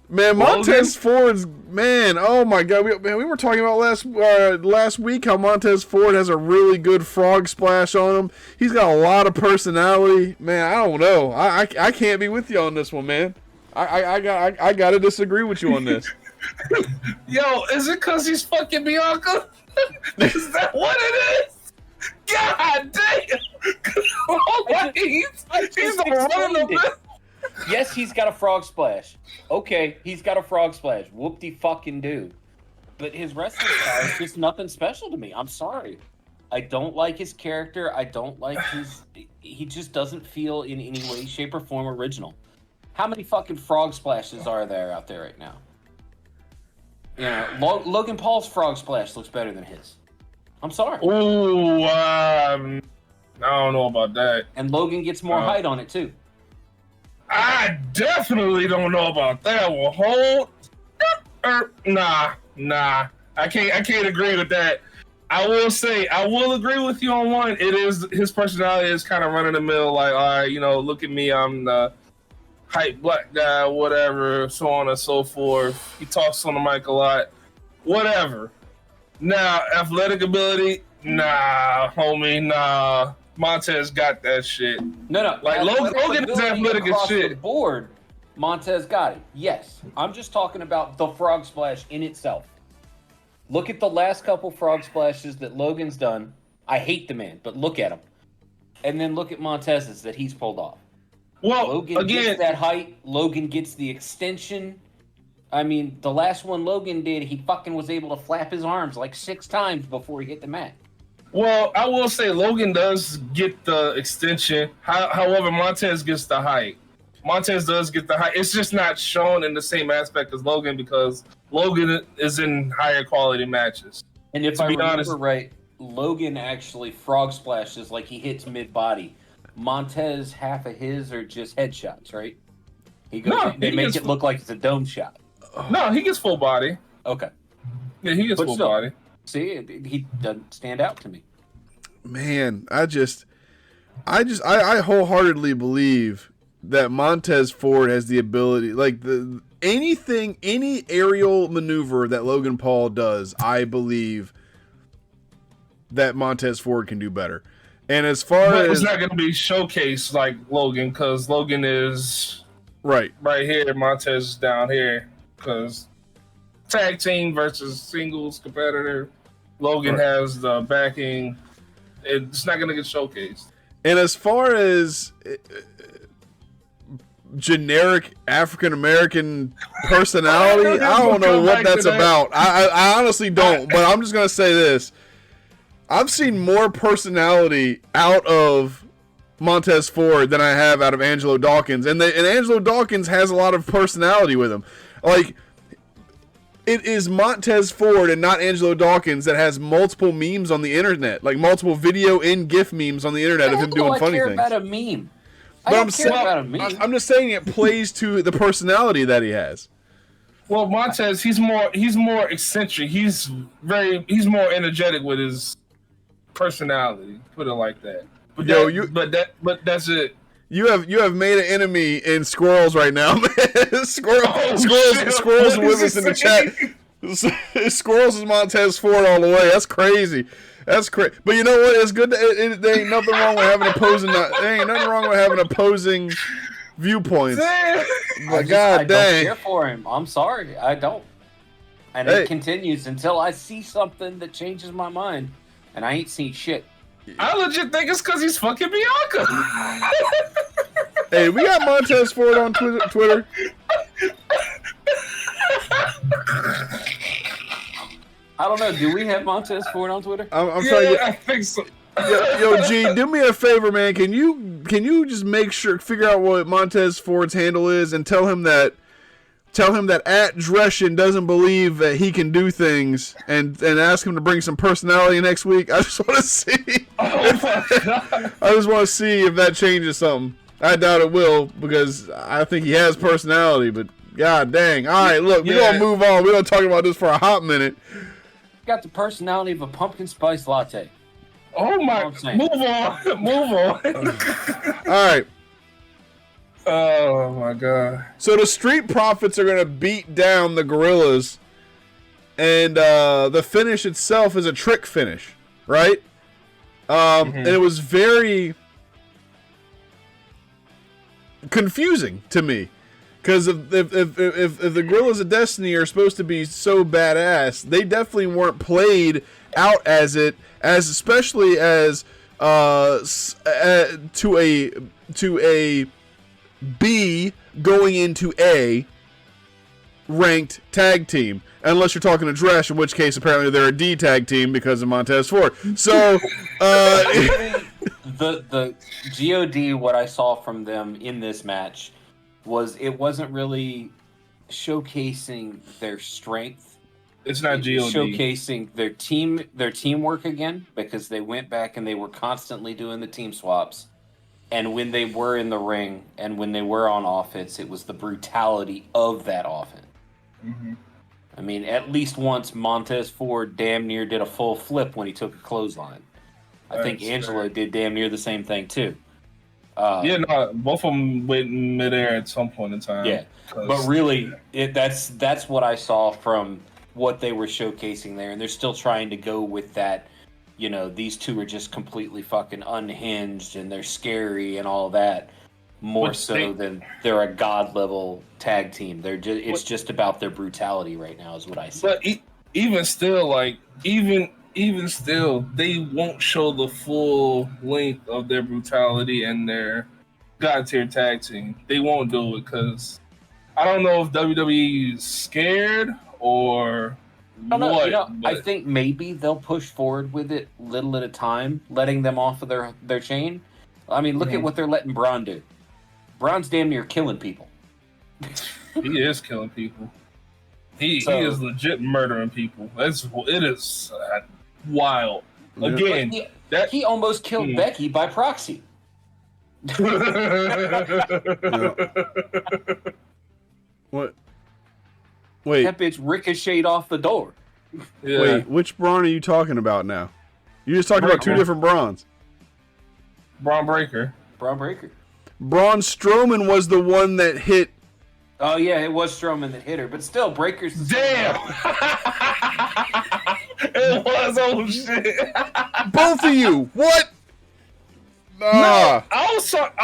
A: Man, Montez Ford's man. Oh my God, we were talking about last week how Montez Ford has a really good frog splash on him. He's got a lot of personality. Man, I don't know. I can't be with you on this one, man. I gotta disagree with you on this.
B: Yo, is it because he's fucking Bianca? Is that what it is? God damn! He's
C: Yes, he's got a frog splash. Okay, he's got a frog splash. Whoop-de-fucking-do. But his wrestling style is just nothing special to me. I'm sorry. I don't like his character. I don't like his... He just doesn't feel in any way, shape, or form original. How many fucking frog splashes are there out there right now? You know, Logan Paul's frog splash looks better than his. I'm sorry.
B: Ooh, I don't know about that.
C: And Logan gets more height on it, too.
B: I definitely don't know about that one. Nah. I can't agree with that. I will say, I will agree with you on one. It is, his personality is kind of running the mill, like, all right, you know, look at me, I'm the hype black guy, whatever, so on and so forth. He talks on the mic a lot, whatever. Now, athletic ability, nah, homie, nah. Montez got that shit.
C: No.
B: Like Logan is athletic as shit.
C: The board, Montez got it. Yes, I'm just talking about the frog splash in itself. Look at the last couple frog splashes that Logan's done. I hate the man, but look at him. And then look at Montez's that he's pulled off.
B: Well,
C: Logan gets that height. Logan gets the extension. I mean, the last one Logan did, he fucking was able to flap his arms like 6 times before he hit the mat.
B: Well, I will say Logan does get the extension. However, Montez gets the height. Montez does get the height. It's just not shown in the same aspect as Logan because Logan is in higher quality matches.
C: And if I remember right, Logan actually frog splashes like he hits mid-body. Montez, half of his are just headshots, right? They make it look like it's a dome shot.
B: No, he gets full body.
C: Okay.
B: Yeah, he gets full body.
C: See, he doesn't stand out to me.
A: Man, I wholeheartedly believe that Montez Ford has the ability, like any aerial maneuver that Logan Paul does, I believe that Montez Ford can do better. And as far as
B: it's not going to be showcased like Logan, because Logan is right here, Montez is down here, because tag team versus singles competitor. Logan has the backing. It's not going to get showcased.
A: And as far as generic African American personality, I don't know what that's about. I honestly don't. But I'm just going to say this: I've seen more personality out of Montez Ford than I have out of Angelo Dawkins, and Angelo Dawkins has a lot of personality with him. Like, it is Montez Ford and not Angelo Dawkins that has multiple memes on the internet, like multiple video and GIF memes on the internet of him doing funny things.
C: I don't care about a meme.
A: But I'm just saying it plays to the personality that he has.
B: Well, Montez, he's more eccentric. He's more energetic with his personality. Put it like that. But that's it.
A: You have made an enemy in Squirrels right now, man. Squirrels with us in the chat. Squirrels is Montez Ford all the way. That's crazy. That's crazy. But you know what? It's good. There ain't nothing wrong with having opposing viewpoints. But God dang.
C: I don't care for him. I'm sorry. I don't. And it continues until I see something that changes my mind. And I ain't seen shit.
B: I legit think it's because he's fucking Bianca.
A: Hey, we got Montez Ford on Twitter.
C: I don't know. Do we have Montez Ford on Twitter?
A: I'm trying to
B: I think so.
A: Yo, G, do me a favor, man. Can you just figure out what Montez Ford's handle is and tell him that at Dreschen doesn't believe that he can do things and ask him to bring some personality next week. I just want to see. I just want to see if that changes something. I doubt it will because I think he has personality, but god dang. All right, look, we're going to move on. We're going to talk about this for a hot minute.
C: Got the personality of a pumpkin spice latte.
B: Oh my, move on.
A: All right.
B: Oh my god.
A: So the Street Profits are going to beat down the Gorillas, and the finish itself is a trick finish, right? And it was very confusing to me. Because if the Gorillas of Destiny are supposed to be so badass, they definitely weren't played out especially as to a B going into A ranked tag team, unless you're talking to Dresch, in which case apparently they're a D tag team because of Montez Ford. So
C: the GOD, what I saw from them in this match was it wasn't really showcasing their strength.
B: It's not GOD.
C: Showcasing their teamwork again, because they went back and they were constantly doing the team swaps. And when they were in the ring and when they were on offense, it was the brutality of that offense.
B: Mm-hmm.
C: I mean, at least once Montez Ford damn near did a full flip when he took a clothesline. I think Angelo did damn near the same thing too.
B: Both of them went in midair at some point in time.
C: Yeah, but really, that's what I saw from what they were showcasing there, and they're still trying to go with that. You know, these two are just completely fucking unhinged, and they're scary and all that. More so than they're a god level tag team. It's just about their brutality right now, is what I see.
B: But even still, even still, they won't show the full length of their brutality and their god tier tag team. They won't do it because I don't know if WWE is scared or what.
C: I think maybe they'll push forward with it little at a time, letting them off of their chain. I mean, look at what they're letting Braun do. Braun's damn near killing people.
B: He is killing people. He is legit murdering people. It is wild. Again,
C: he almost killed Becky by proxy.
A: What? Wait.
C: That bitch ricocheted off the door.
B: Yeah.
A: Wait, which Braun are you talking about now? You just talking about two different Brauns.
B: Braun Breaker.
A: Braun Strowman was the one that hit.
C: Oh yeah, it was Strowman that hit her, but still, Breaker's the
B: damn. It was, oh shit.
A: Both of you, what?
B: No, I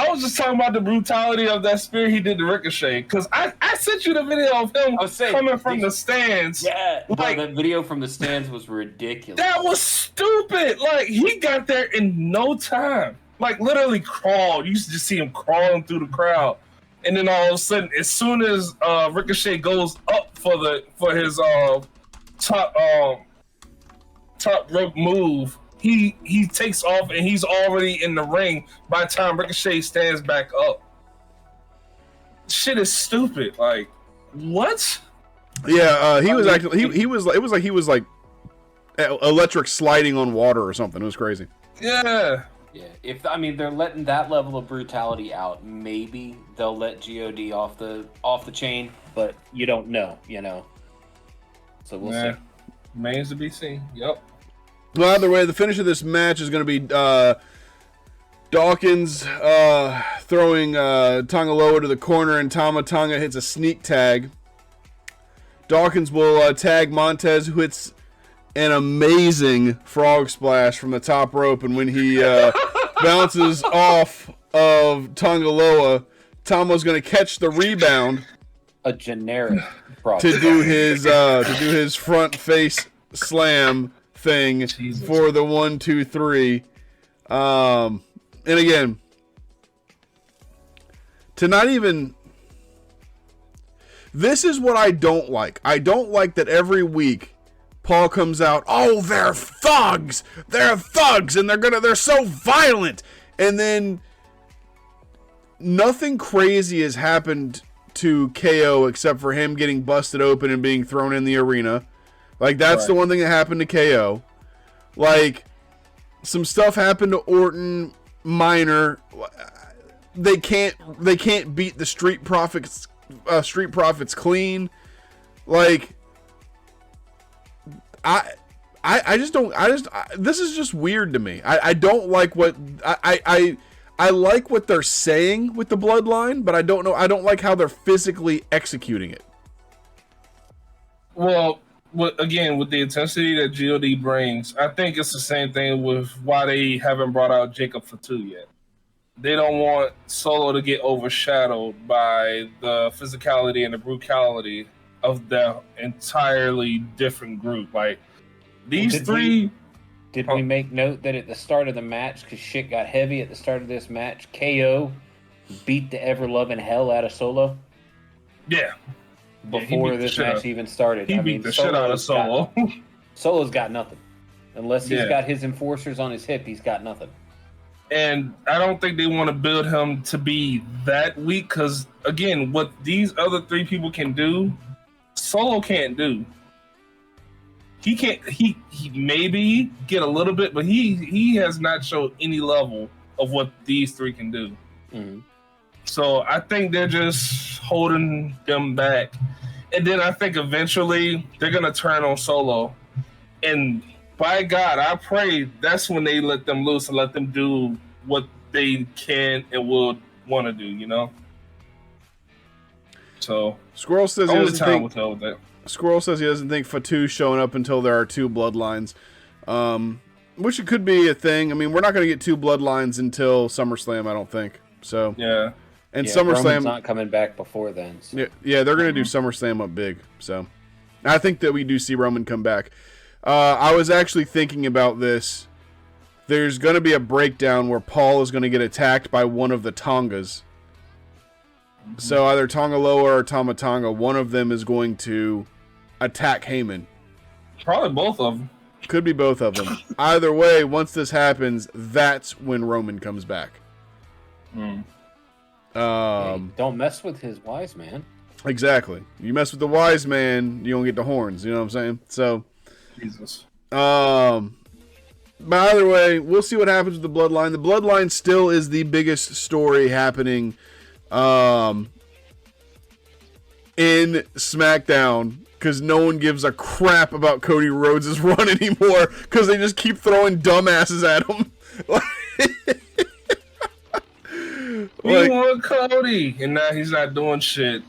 B: was just talking about the brutality of that spear he did to Ricochet, because I sent you the video of him coming from the stands.
C: Yeah, that video from the stands was ridiculous.
B: That was stupid. Like, he got there in no time. Like, literally crawled. You used to just see him crawling through the crowd. And then all of a sudden, as soon as Ricochet goes up for his top rope move, he takes off and he's already in the ring by the time Ricochet stands back up. Shit is stupid. Like, what?
A: Yeah, he was actually he was it was like he was like electric sliding on water or something. It was crazy.
B: Yeah.
C: Yeah, if they're letting that level of brutality out, maybe they'll let God off the chain, but you don't know, So we'll see.
B: Remains to be seen. Yep.
A: Well, either way, the finish of this match is going to be Dawkins throwing Tonga Loa to the corner, and Tama Tonga hits a sneak tag. Dawkins will tag Montez, who hits an amazing frog splash from the top rope, and when he bounces off of Tonga Loa, Tama's going to catch the rebound.
C: A generic frog
A: to do his front face slam thing for the 1, 2, 3. And again, to not even. This is what I don't like. I don't like that every week Paul comes out, oh, they're thugs. They're thugs, and they're so violent. And then nothing crazy has happened to KO except for him getting busted open and being thrown in the arena. Like, that's the one thing that happened to KO. Like, some stuff happened to Orton, minor. They can't beat the Street Profits clean. Like, this is just weird to me. I don't like what I like what they're saying with the bloodline, but I don't like how they're physically executing it.
B: Well, again, with the intensity that God brings, I think it's the same thing with why they haven't brought out Jacob Fatu yet. They don't want Solo to get overshadowed by the physicality and the brutality of the entirely different group. Like, these three...
C: Did we make note that at the start of the match, because shit got heavy at the start of this match, KO beat the ever-loving hell out of Solo?
B: Yeah.
C: Before this match even started.
B: He beat the shit out of Solo.
C: Solo's got nothing. Unless he's got his enforcers on his hip, he's got nothing.
B: And I don't think they want to build him to be that weak, because, again, what these other three people can do, Solo can't do. He can't. He maybe get a little bit, but he has not shown any level of what these three can do.
C: Mm-hmm.
B: So I think they're just holding them back, and then I think eventually they're gonna turn on Solo, and by God, I pray that's when they let them loose and let them do what they can and will want to do. So
A: Squirrel says
B: only time will tell with that.
A: Squirrel says he doesn't think Fatu's showing up until there are two bloodlines, which it could be a thing. I mean, we're not going to get two bloodlines until SummerSlam, I don't think. So
B: yeah,
A: and SummerSlam
C: Roman's not coming back before then. So.
A: Yeah, they're going to do SummerSlam up big. So I think that we do see Roman come back. I was actually thinking about this. There's going to be a breakdown where Paul is going to get attacked by one of the Tongas. Mm-hmm. So either Tonga Loa or Tama Tonga, one of them is going to attack Heyman.
B: Probably both of them.
A: Could be both of them. Either way, once this happens, that's when Roman comes back.
C: Don't mess with his wise man.
A: Exactly. You mess with the wise man, you don't get the horns. You know what I'm saying? So,
B: Jesus.
A: But either way, we'll see what happens with the Bloodline. The Bloodline still is the biggest story happening in SmackDown, because no one gives a crap about Cody Rhodes' run anymore, because they just keep throwing dumbasses at him.
B: We want Cody, and now he's not doing shit.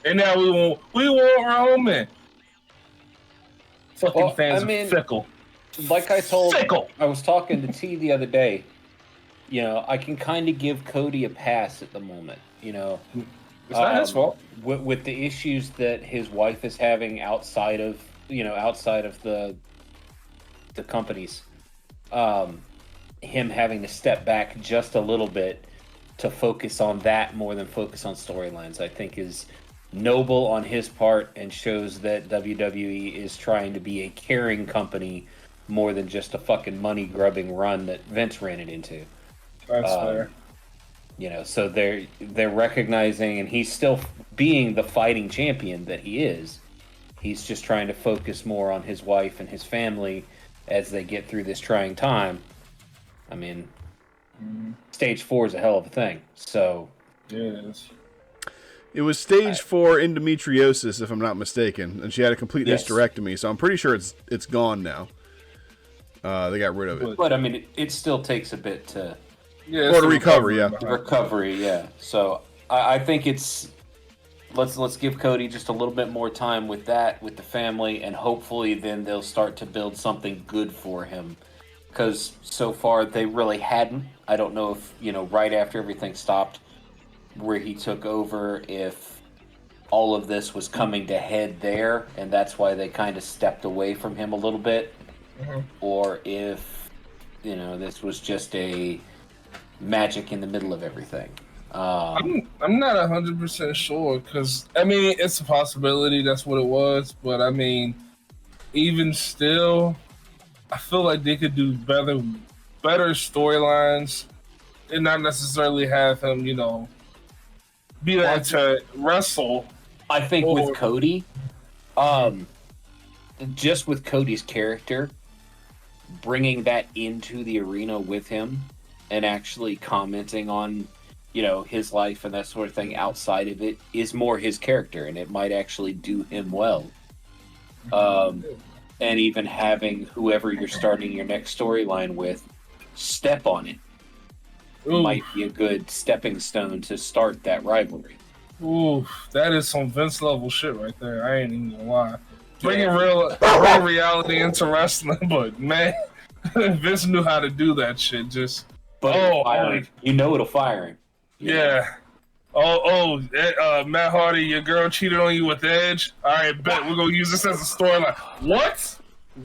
B: And now we want Roman. Fucking fans are fickle.
C: Like I was talking to T the other day. I can kind of give Cody a pass at the moment.
B: It's not his fault.
C: With the issues that his wife is having outside of the companies, him having to step back just a little bit to focus on that more than focus on storylines, I think is noble on his part and shows that WWE is trying to be a caring company more than just a fucking money grubbing run that Vince ran it into.
B: That's fair.
C: So they're recognizing, and he's still being the fighting champion that he is. He's just trying to focus more on his wife and his family as they get through this trying time. I mean, stage 4 is a hell of a thing. So,
B: Yes.
A: It was stage 4 endometriosis, if I'm not mistaken, and she had a complete hysterectomy. So I'm pretty sure it's gone now. They got rid of it.
C: But I mean, it still takes a bit to
A: to recover.
C: Recovery, yeah. So I think it's let's give Cody just a little bit more time with that, with the family, and hopefully then they'll start to build something good for him. Because so far they really hadn't. I don't know if, right after everything stopped, where he took over, if all of this was coming to head there, and that's why they kind of stepped away from him a little bit, or if this was just a magic in the middle of everything.
B: I'm not 100% sure, because I mean it's a possibility that's what it was, but I mean even still, I feel like they could do better storylines and not necessarily have him, be there to wrestle.
C: I think with Cody, just with Cody's character, bringing that into the arena with him and actually commenting on, his life and that sort of thing outside of it is more his character, and it might actually do him well. And even having whoever you're starting your next storyline with step on it might be a good stepping stone to start that rivalry.
B: Ooh, that is some Vince level shit right there. I ain't even gonna lie. Bringing real reality into wrestling, but man, Vince knew how to do that shit.
C: It'll fire him.
B: Yeah. Matt Hardy, your girl cheated on you with Edge. All right, bet we're gonna use this as a storyline. What?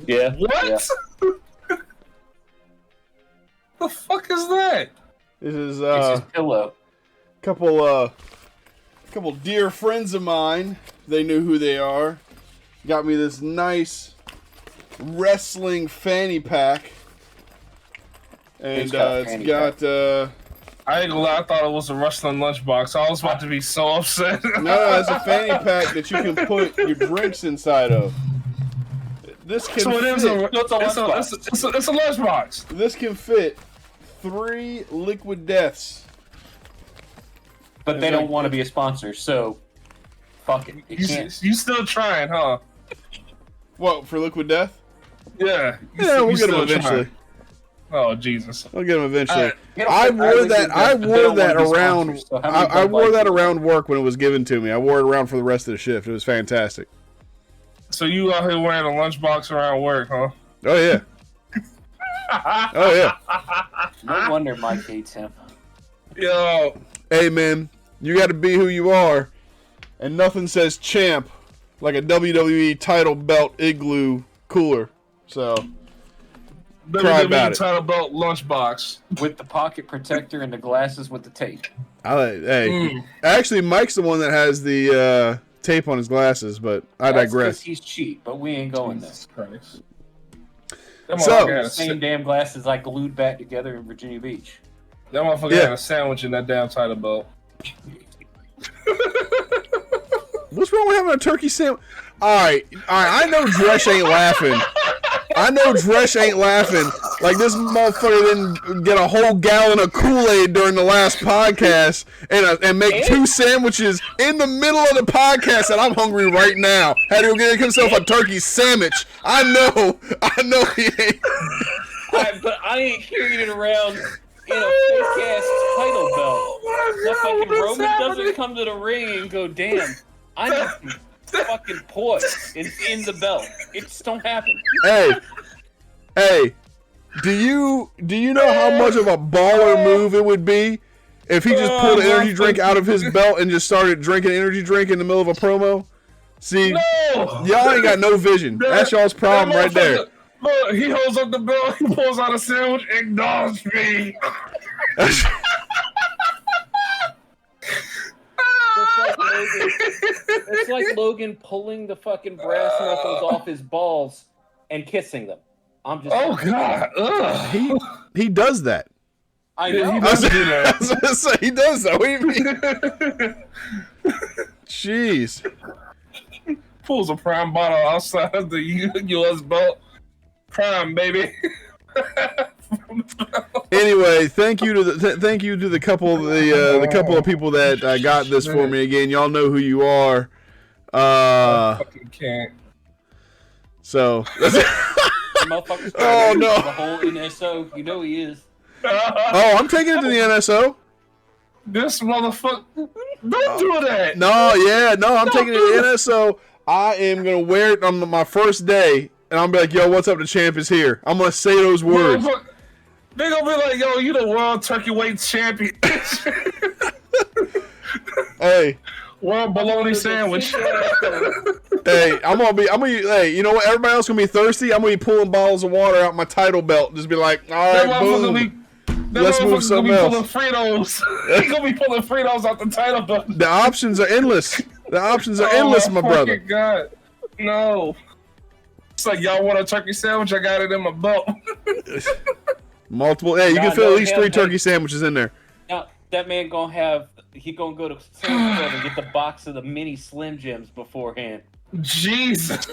C: Yeah.
B: What? Yeah. The fuck is that?
A: This is
C: it's his pillow.
A: Couple dear friends of mine. They knew who they are. Got me this nice wrestling fanny pack, and it's got.
B: I ain't gonna lie, I thought it was a wrestling lunchbox. I was about to be so upset.
A: No, it's a fanny pack that you can put your drinks inside of. This can fit.
B: It's a lunchbox.
A: This can fit 3 Liquid Deaths.
C: But they don't want to be a sponsor, so fuck it.
B: You still trying, huh?
A: What, for Liquid Death?
B: Yeah.
A: We'll get them eventually.
B: Trying. Oh Jesus!
A: We'll get them eventually. I wore that around. I wore that around work when it was given to me. I wore it around for the rest of the shift. It was fantastic.
B: So you out here wearing a lunchbox around work, huh?
A: Oh yeah. Oh yeah.
C: No wonder Mike hates him.
B: Yo.
A: Hey man, you got to be who you are, and nothing says champ like a WWE title belt igloo cooler. So. Cry about it.
B: Title belt lunchbox
C: with the pocket protector and the glasses with the tape.
A: Actually, Mike's the one that has the tape on his glasses, but I digress.
C: He's cheap, but we ain't going there.
B: Christ.
C: The same damn glasses I glued back together in Virginia Beach.
B: That motherfucker had a sandwich in that damn title belt.
A: What's wrong with having a turkey sandwich? All right. I know Dresh ain't laughing. Like this motherfucker didn't get a whole gallon of Kool-Aid during the last podcast and make 2 sandwiches in the middle of the podcast, and I'm hungry right now. Had to go get himself a turkey sandwich. I know he ain't.
C: But I ain't carrying it around in a fake ass title belt. That fucking Roman doesn't come to the ring and go, damn, I need some fucking poise in the belt. It just don't happen.
A: Hey, do you know how much of a baller move it would be if he just pulled an energy drink out of his belt and just started drinking an energy drink in the middle of a promo? See, y'all ain't got no vision. That's y'all's problem right there.
B: Look, he holds up the belt, he pulls out a sandwich, acknowledge me.
C: It's like Logan pulling the fucking brass knuckles off his balls and kissing them. I'm just.
B: Oh God! Ugh.
A: He does that.
C: I know.
A: He does that. I was gonna say he does that. What do you mean? Jeez.
B: Pulls a Prime bottle outside of the U.S. belt. Prime, baby.
A: Anyway, thank you to the couple of people that got this for me again. Y'all know who you are.
B: I fucking can't.
A: So.
C: Motherfucker
A: Oh no!
C: The whole NSO, you know he is.
A: Oh, I'm taking it to the NSO.
B: This motherfucker, don't do that.
A: No, I'm taking it to the NSO. I am gonna wear it on my first day, and I'm gonna be like, "Yo, what's up? The champ is here." I'm gonna say those words.
B: They gonna be like, "Yo, you the world turkey weight champion."
A: Hey.
B: World bologna sandwich.
A: Hey, hey, you know what? Everybody else gonna be thirsty. I'm gonna be pulling bottles of water out my title belt. Just be like, all right, boom. Let's move something else.
B: They gonna be pulling Fritos out the title belt.
A: The options are endless. My brother.
B: God, no. It's like, y'all want a turkey sandwich? I got it in my belt.
A: Multiple. Hey, you can fit at least 3 turkey sandwiches in there.
C: Now that man gonna have. He gonna go to Sam's Club and get the box of the mini Slim Jims beforehand.
B: Jesus.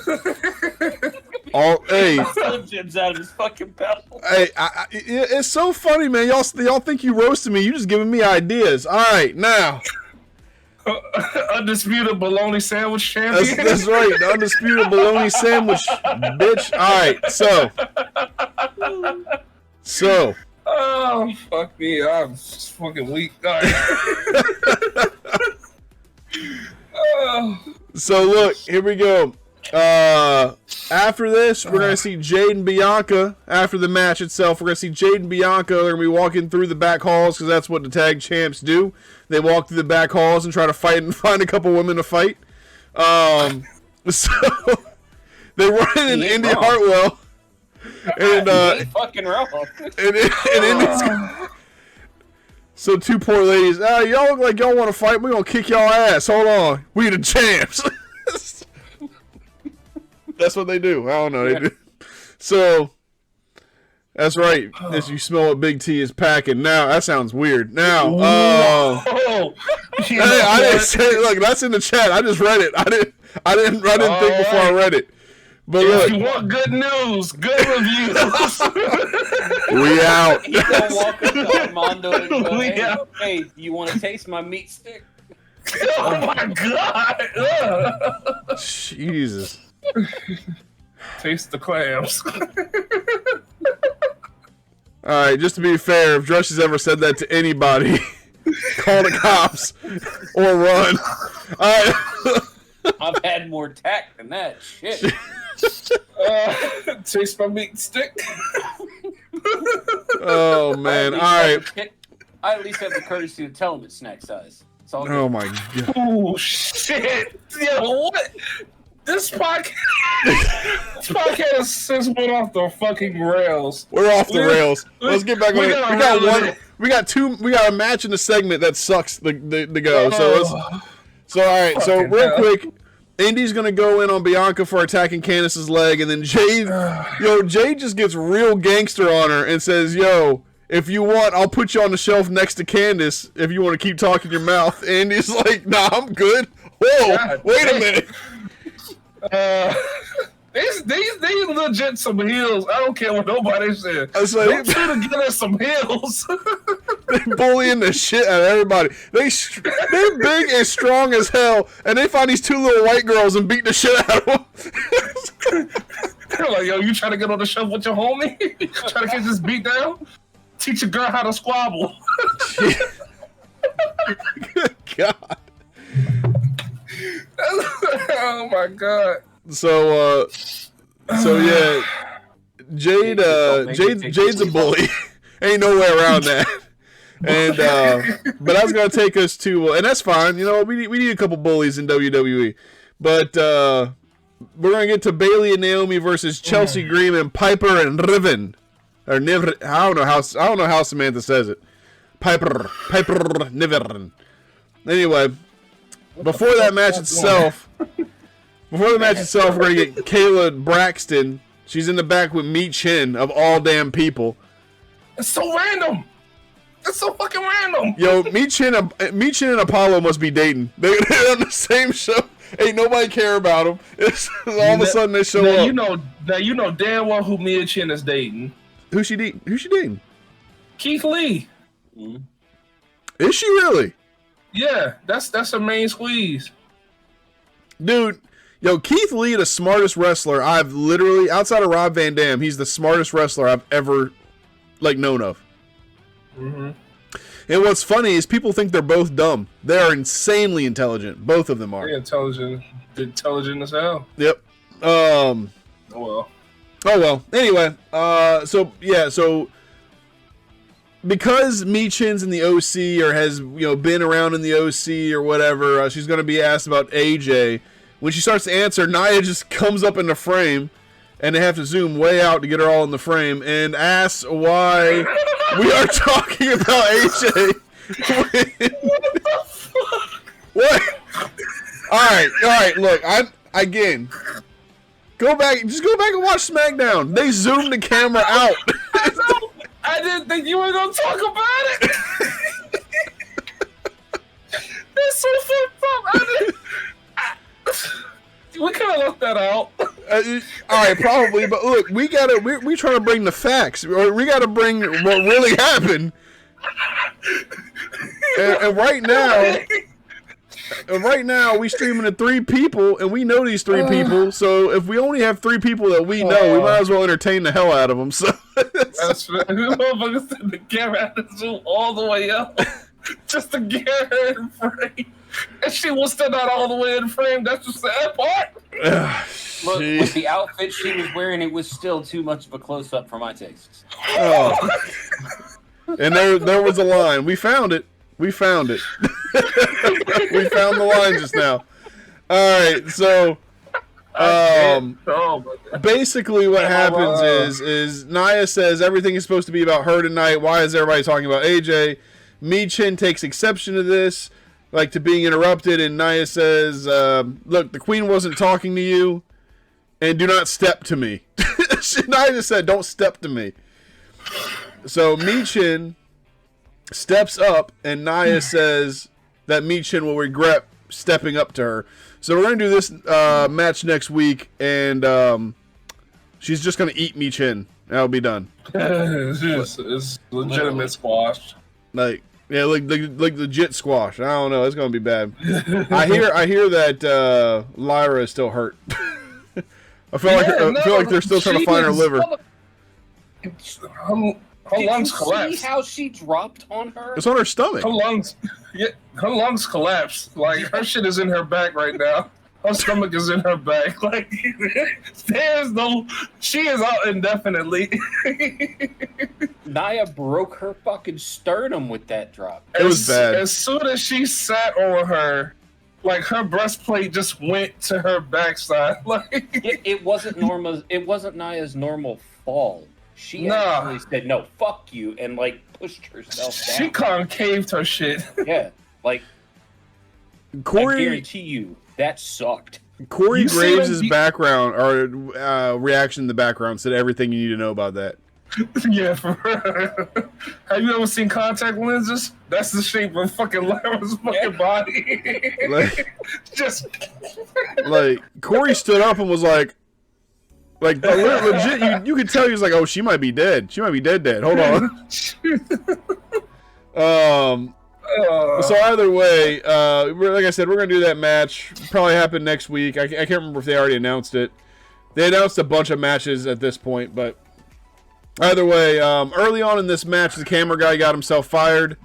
A: Hey.
C: Slim Jims out of his fucking belt.
A: Hey, it's so funny, man. Y'all think you roasted me. You just giving me ideas. All right, now.
B: Undisputed bologna sandwich champion.
A: That's right. The undisputed bologna sandwich, bitch. All right, so.
B: Oh, fuck me. I'm just fucking weak. All right.
A: So, look, here we go. After this, we're going to see Jade and Bianca. After the match itself, we're going to see Jade and Bianca. They're going to be walking through the back halls because that's what the tag champs do. They walk through the back halls and try to fight and find a couple women to fight. So, they run in Indy Hartwell. And
C: fucking wrong.
A: So 2 poor ladies. Y'all look like y'all want to fight. We're gonna kick y'all ass. Hold on, we the champs. That's what they do. I don't know. They do. So that's right. As you smell what Big T is packing. Now that sounds weird. Now, hey, I didn't say. Look, that's in the chat. I just read it. I didn't think before I read it. But
B: if you want good news, good reviews.
A: We out.
C: He's gonna walk up to Armando and go, hey, you want to taste my meat stick?
B: Oh my God!
A: Jesus.
B: Taste the clams.
A: All right, just to be fair, if Drush has ever said that to anybody, call the cops or run.
C: I've had more tact than that. Shit.
B: Taste my meat stick.
A: Oh man! All right.
C: I at least have the courtesy to tell him it's snack size. It's all good.
A: Oh my God!
B: Oh shit! Yo, what? This podcast has since went off the fucking rails.
A: We're off the rails. Let's get back on it. We got a match in the segment that sucks to go. So all right. So real quick. Indy's gonna go in on Bianca for attacking Candice's leg, and then Jade just gets real gangster on her and says, "Yo, if you want, I'll put you on the shelf next to Candice if you want to keep talking your mouth." And Indy's like, "Nah, I'm good." Whoa,
B: God,
A: wait a minute.
B: They legit some heels. I don't care what nobody said.
A: I was like,
B: trying to get us some heels.
A: They bullying the shit out of everybody. They're big and strong as hell, and they find these 2 little white girls and beat the shit out of them.
B: They're like, yo, you trying to get on the shelf with your homie? Trying to get this beat down? Teach a girl how to squabble.
A: Good God.
B: Oh my God.
A: So yeah, Jade's a bully. Ain't no way around that. And but that's gonna take us to, and that's fine. You know, we need a couple bullies in WWE. But we're gonna get to Bayley and Naomi versus Chelsea Green and Piper and Niven. Or Niven. I don't know how Samantha says it. Piper Niven. Anyway, before the match itself, we're gonna get Kayla Braxton. She's in the back with Meat Chin of all damn people.
B: It's so random. It's so fucking random.
A: Yo, Meat Chin and Apollo must be dating. They're on the same show. Ain't nobody care about them. All of a sudden they show up.
B: You know damn well who Mia Chin is dating.
A: Who's she dating?
B: Keith Lee.
C: Mm-hmm.
A: Is she really?
B: Yeah, that's her main squeeze.
A: Dude, yo, Keith Lee, the smartest wrestler I've literally, outside of Rob Van Dam, he's the smartest wrestler I've ever, known of.
B: Mm-hmm.
A: And what's funny is people think they're both dumb. They are insanely intelligent. Both of them are.
B: They're intelligent as hell.
A: Yep.
B: Oh well.
A: Anyway, so because Michin's in the OC or has been around in the OC or whatever, she's going to be asked about AJ. When she starts to answer, Nia just comes up in the frame, and they have to zoom way out to get her all in the frame, and asks why we are talking about AJ. What the fuck? What? All right. Look, go back and watch SmackDown. They zoomed the camera out.
B: I didn't think you were gonna talk about it. That's so fucked up. We could have left that out.
A: All right, probably, but look, we trying to bring the facts. We got to bring what really happened. And right now, we streaming to 3 people, and we know these 3 people. So if we only have 3 people that we know, we might as well entertain the hell out of them. So
B: that's right. Motherfucker said the camera had to zoom all the way up just to get her in frame, and she was still not all the way in frame. That's the sad part.
C: Look, with the outfit she was wearing, it was still too much of a close-up for my tastes.
A: Oh. And there was a line. We found it. We found the line just now. All right, so basically what happens is Nia says everything is supposed to be about her tonight. Why is everybody talking about AJ? Michin takes exception to this, to being interrupted, and Nia says, look, the queen wasn't talking to you, and do not step to me. Nia just said, don't step to me. So Michin steps up, and Nia says that Michin will regret stepping up to her. So we're going to do this match next week, and she's just going to eat Michin. That'll be done.
B: It's legitimate squash.
A: Like legit squash. I don't know. It's going to be bad. I hear that Lyra is still hurt. I feel like they're still trying to find her liver.
B: Her lungs collapsed.
C: See how she dropped on her?
A: It's on her stomach.
B: Her lungs collapsed. Her shit is in her back right now. Her stomach is in her back. She is out indefinitely.
C: Nia broke her fucking sternum with that drop.
A: It was bad.
B: As soon as she sat on her, her breastplate just went to her backside.
C: It wasn't Nia's normal fall. She actually said, no, fuck you, and, pushed herself down.
B: She concaved her shit.
C: Yeah,
A: Corey,
C: I guarantee you, that sucked.
A: Corey Graves' background, or reaction in the background, said everything you need to know about that.
B: Yeah, for real. Have you ever seen contact lenses? That's the shape of fucking Lyra's fucking body.
A: Corey stood up and was like, legit, you could tell he was like, oh, she might be dead. She might be dead. Hold on. So either way, like I said, we're going to do that match. Probably happen next week. I can't remember if they already announced it. They announced a bunch of matches at this point, but either way, early on in this match, the camera guy got himself fired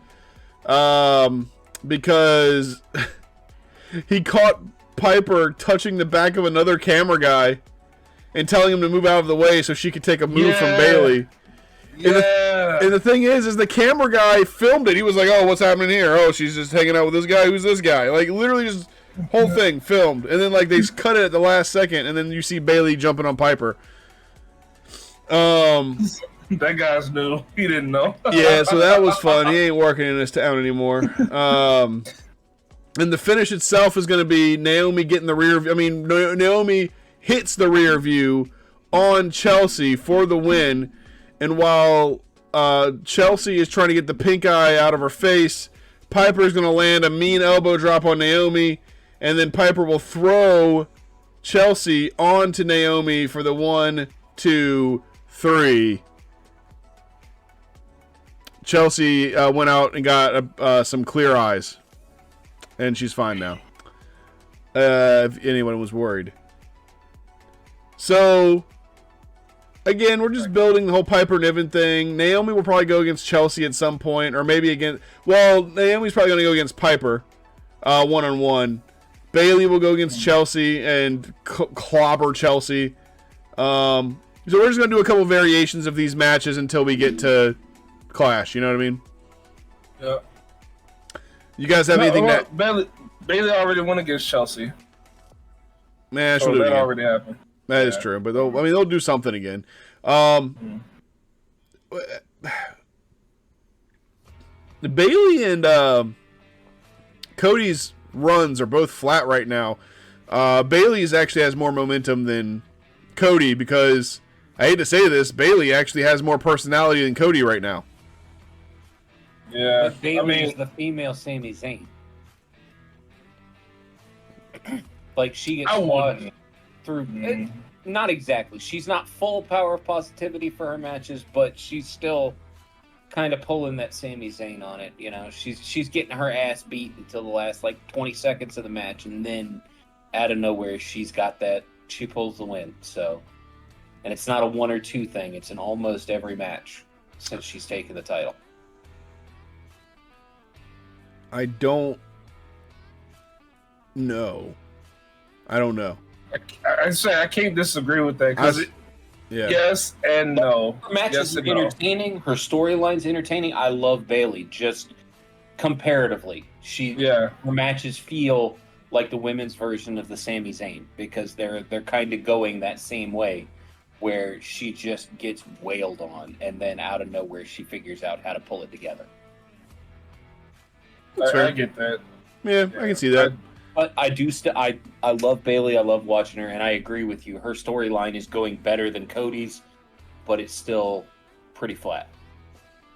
A: because he caught Piper touching the back of another camera guy and telling him to move out of the way so she could take a move from Bailey. And the thing is the camera guy filmed it. He was like, oh, what's happening here? Oh, she's just hanging out with this guy. Who's this guy? Literally just whole thing filmed. And then, they cut it at the last second, and then you see Bailey jumping on Piper.
B: That guy's new. He didn't know.
A: Yeah, so that was fun. He ain't working in this town anymore. And the finish itself is going to be Naomi getting the rear view. Naomi hits the rear view on Chelsea for the win. And while Chelsea is trying to get the pink eye out of her face, Piper is going to land a mean elbow drop on Naomi. and then Piper will throw Chelsea onto Naomi for the 1, 2, 3. Chelsea went out and got some clear eyes, and she's fine now. If anyone was worried. So, again, we're just building the whole Piper Niven thing. Naomi will probably go against Chelsea at some point, or maybe against... Well, Naomi's probably going to go against Piper, one-on-one. Bayley will go against Chelsea and clobber Chelsea. So we're just going to do a couple variations of these matches until we get to Clash. You know what I mean?
B: Yeah.
A: You guys have anything that...
B: Bayley already won against Chelsea.
A: Man,
B: so that already happened.
A: That is true, but they'll do something again. Bayley and Cody's runs are both flat right now. Bayley's actually has more momentum than Cody because, I hate to say this, Bayley actually has more personality than Cody right now.
B: Yeah,
C: but Bayley is the female Sami Zayn. Like, she gets watched through... Not exactly. She's not full power positivity for her matches, but she's still kind of pulling that Sami Zayn on it. You know, she's getting her ass beat until the last, 20 seconds of the match, and then out of nowhere, she's got that... She pulls the win, so... And it's not a 1 or 2 thing. It's in almost every match since she's taken the title.
A: I don't know.
B: I say I can't disagree with that because yes and no.
C: Her matches are entertaining. Her storyline's entertaining. I love Bayley just comparatively. Her matches feel like the women's version of the Sami Zayn because they're kind of going that same way, where she just gets wailed on and then out of nowhere she figures out how to pull it together.
B: I get that.
A: Yeah, I can see that.
C: But I do I love Bayley. I love watching her, and I agree with you. Her storyline is going better than Cody's, but it's still pretty flat.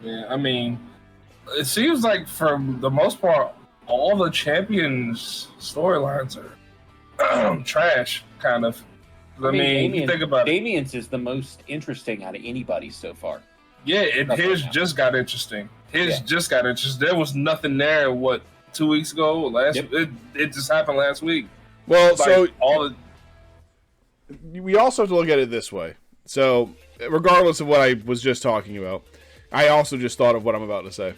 B: Yeah, I mean, it seems like for the most part, all the champions' storylines are trash, kind of. I mean, you think about
C: Damien's is the most interesting out of anybody so far.
B: Yeah, his just got interesting. Just got interesting. There was nothing there, 2 weeks ago? It just happened last week.
A: Well, we also have to look at it this way. So, regardless of what I was just talking about, I also just thought of what I'm about to say.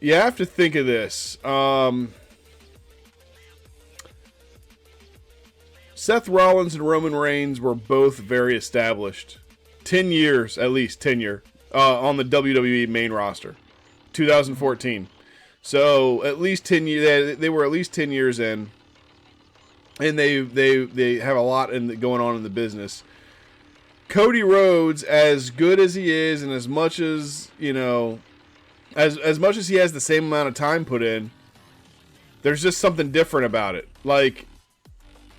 A: You have to think of this. Seth Rollins and Roman Reigns were both very established. 10 years, at least tenure, on the WWE main roster. 2014. So at least 10 years, they were at least 10 years in, and they have a lot going on in the business. Cody Rhodes, as good as he is, and as much as as much as he has the same amount of time put in, there's just something different about it.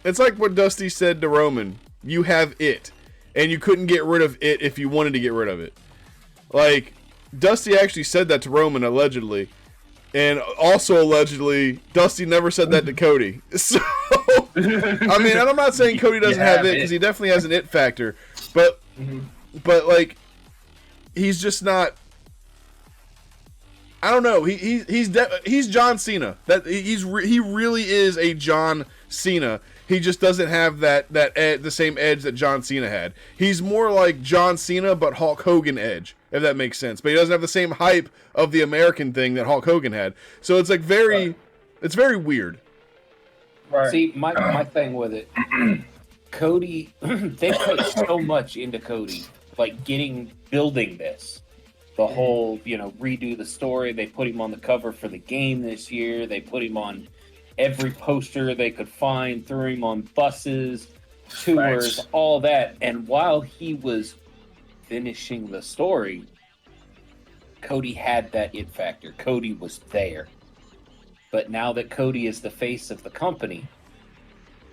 A: It's like what Dusty said to Roman: "You have it, and you couldn't get rid of it if you wanted to get rid of it." Dusty actually said that to Roman allegedly. And also allegedly, Dusty never said that to Cody. So, I mean, I'm not saying Cody doesn't have it, because he definitely has an it factor. But, he's just not. I don't know. He's John Cena. He really is a John Cena. He just doesn't have the same edge that John Cena had. He's more like John Cena, but Hulk Hogan edge, if that makes sense. But he doesn't have the same hype of the American thing that Hulk Hogan had. So it's it's very weird.
C: Right. See, my thing with it, Cody, they put so much into Cody, building this. The whole, redo the story. They put him on the cover for the game this year. They put him on every poster they could find, threw him on buses, tours, all that. And while he was finishing the story, Cody had that it factor. Cody was there. But now that Cody is the face of the company,